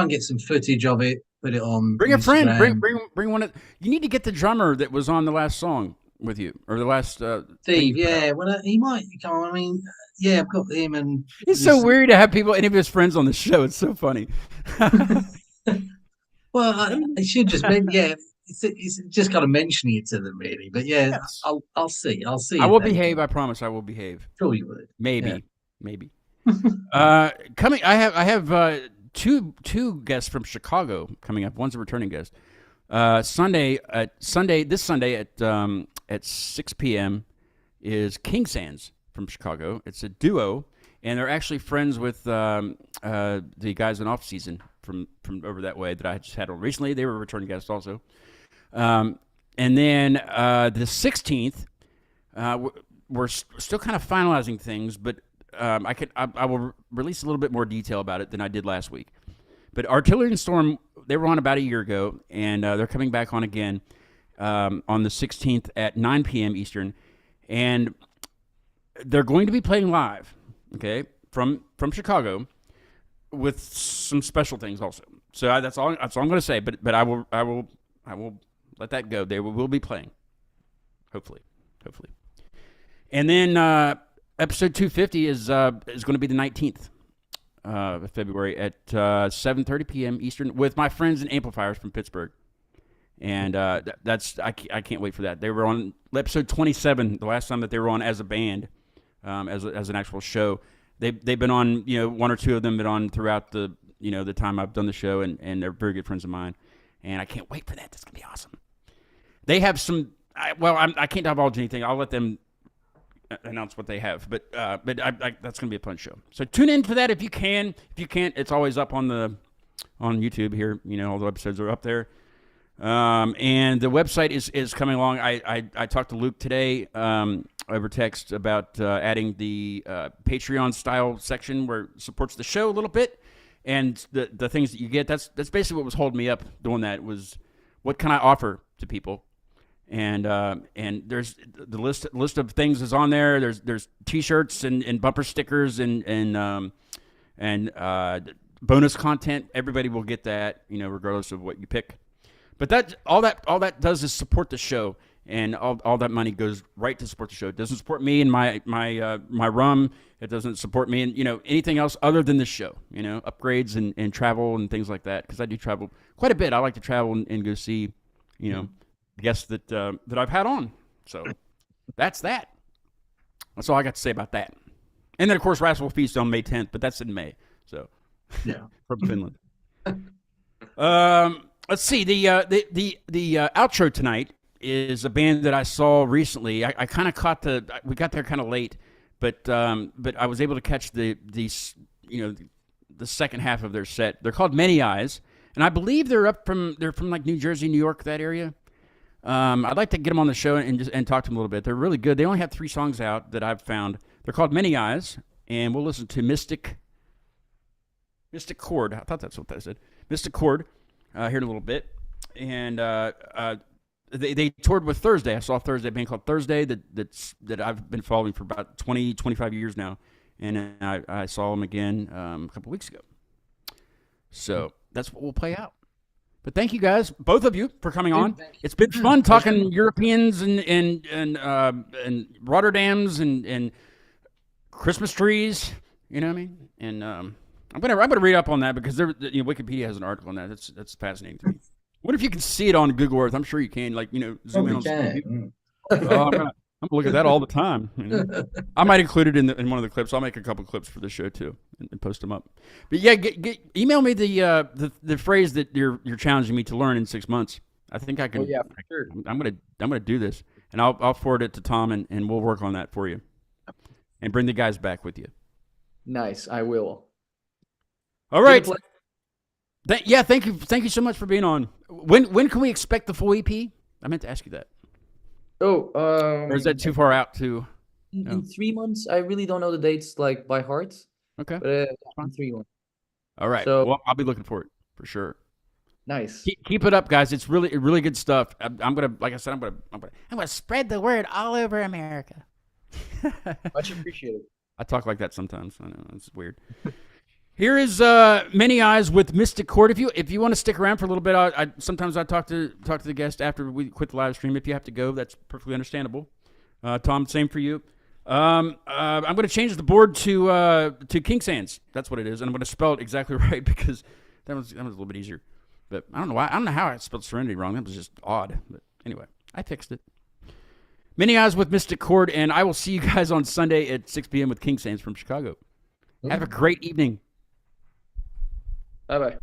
[SPEAKER 2] and get some footage of it. Put it on.
[SPEAKER 1] Bring
[SPEAKER 2] Instagram.
[SPEAKER 1] a friend. Bring one. You need to get the drummer that was on the last song with you, or the last.
[SPEAKER 2] Steve, yeah. Well, he might come on. I mean, yeah, I've got him, and
[SPEAKER 1] it's so weird to have any of his friends on the show. It's so funny.
[SPEAKER 2] Well, I should just yeah. It's just kind of mentioning it to them, really. But yeah, yes. I'll see.
[SPEAKER 1] I will behave. I promise. I will behave.
[SPEAKER 2] Sure, you would.
[SPEAKER 1] Maybe. Coming. I have two guests from Chicago coming up. One's a returning guest. This Sunday at 6 p.m. is King Sands from Chicago. It's a duo, and they're actually friends with the guys in Off Season from over that way that I just had on recently. They were returning guests also. And then the 16th, we're still kind of finalizing things, but I will release a little bit more detail about it than I did last week. But Artillery and Storm, they were on about a year ago, and they're coming back on again on the 16th at 9 p.m. Eastern, and they're going to be playing live, okay, from Chicago, with some special things also. So that's all I'm going to say. But I will let that go. They will be playing, hopefully. And then episode 250 is going to be the 19th of February at 7:30 p.m. Eastern with my friends and amplifiers from Pittsburgh. And I can't wait for that. They were on episode 27 the last time that they were on as a band, as an actual show. They've been on, one or two of them been on throughout the time I've done the show, and they're very good friends of mine. And I can't wait for that. That's gonna be awesome. They have some. I can't divulge anything. I'll let them announce what they have. But that's gonna be a fun show. So tune in for that if you can. If you can't, it's always up on YouTube here. All the episodes are up there. And the website is coming along. I talked to Luke today over text about adding the Patreon style section where it supports the show a little bit. And the things that you get, that's basically what was holding me up doing that, was what can I offer to people? And there's the list of things is on there. There's T-shirts and bumper stickers and bonus content. Everybody will get that, regardless of what you pick. But all that does is support the show, and all that money goes right to support the show. It doesn't support me and my rum. It doesn't support me and anything else other than the show. Upgrades and travel and things like that, because I do travel quite a bit. I like to travel and go see guests that I've had on. So that's that. That's all I got to say about that. And then of course Rascal Feast on May 10th, but that's in May. So
[SPEAKER 2] yeah,
[SPEAKER 1] from Finland. Let's see, the outro tonight is a band that I saw recently. I kind of caught we got there kind of late, but I was able to catch the second half of their set. They're called Many Eyes, and I believe they're from like New Jersey, New York, that area. I'd like to get them on the show and talk to them a little bit. They're really good. They only have 3 songs out that I've found They're called Many Eyes, and we'll listen to Mystic Chord. I thought that's what that said. Mystic Chord here in a little bit. And they toured with Thursday. I saw Thursday, a band called Thursday that I've been following for about 20, 25 years now. And I saw them again a couple weeks ago. So that's what we'll play out. But thank you guys, both of you, for coming on. It's been fun talking Europeans and Rotterdams and Christmas trees. You know what I mean? And I'm gonna read up on that because Wikipedia has an article on that. That's fascinating to me. What if you can see it on Google Earth? I'm sure you can. Like zoom in on. I'm gonna look at that all the time. I might include it in one of the clips. I'll make a couple clips for the show too and post them up. But yeah, email me the phrase that you're challenging me to learn in 6 months. I think I can.
[SPEAKER 3] Oh yeah, for sure.
[SPEAKER 1] I'm gonna do this, and I'll forward it to Tom, and we'll work on that for you, and bring the guys back with you.
[SPEAKER 3] Nice, I will.
[SPEAKER 1] All right. Thank you so much for being on. When can we expect the full EP? I meant to ask you that.
[SPEAKER 3] Oh,
[SPEAKER 1] or is that too far out to?
[SPEAKER 3] In 3 months, I really don't know the dates like by heart.
[SPEAKER 1] Okay.
[SPEAKER 3] But in 3 months.
[SPEAKER 1] All right.
[SPEAKER 3] So,
[SPEAKER 1] well, I'll be looking for it for sure.
[SPEAKER 3] Nice.
[SPEAKER 1] Keep it up, guys. It's really good stuff. I'm gonna spread the word all over America.
[SPEAKER 3] Much appreciated.
[SPEAKER 1] I talk like that sometimes. I know it's weird. Here is Many Eyes with Mystic Chord. If you want to stick around for a little bit, sometimes I talk to the guest after we quit the live stream. If you have to go, that's perfectly understandable. Tom, same for you. I'm going to change the board to King Sands. That's what it is, and I'm going to spell it exactly right because that was a little bit easier. But I don't know why. I don't know how I spelled Serenity wrong. That was just odd. But anyway, I fixed it. Many Eyes with Mystic Chord, and I will see you guys on Sunday at 6 p.m. with King Sands from Chicago. Have a great evening.
[SPEAKER 3] Bye-bye.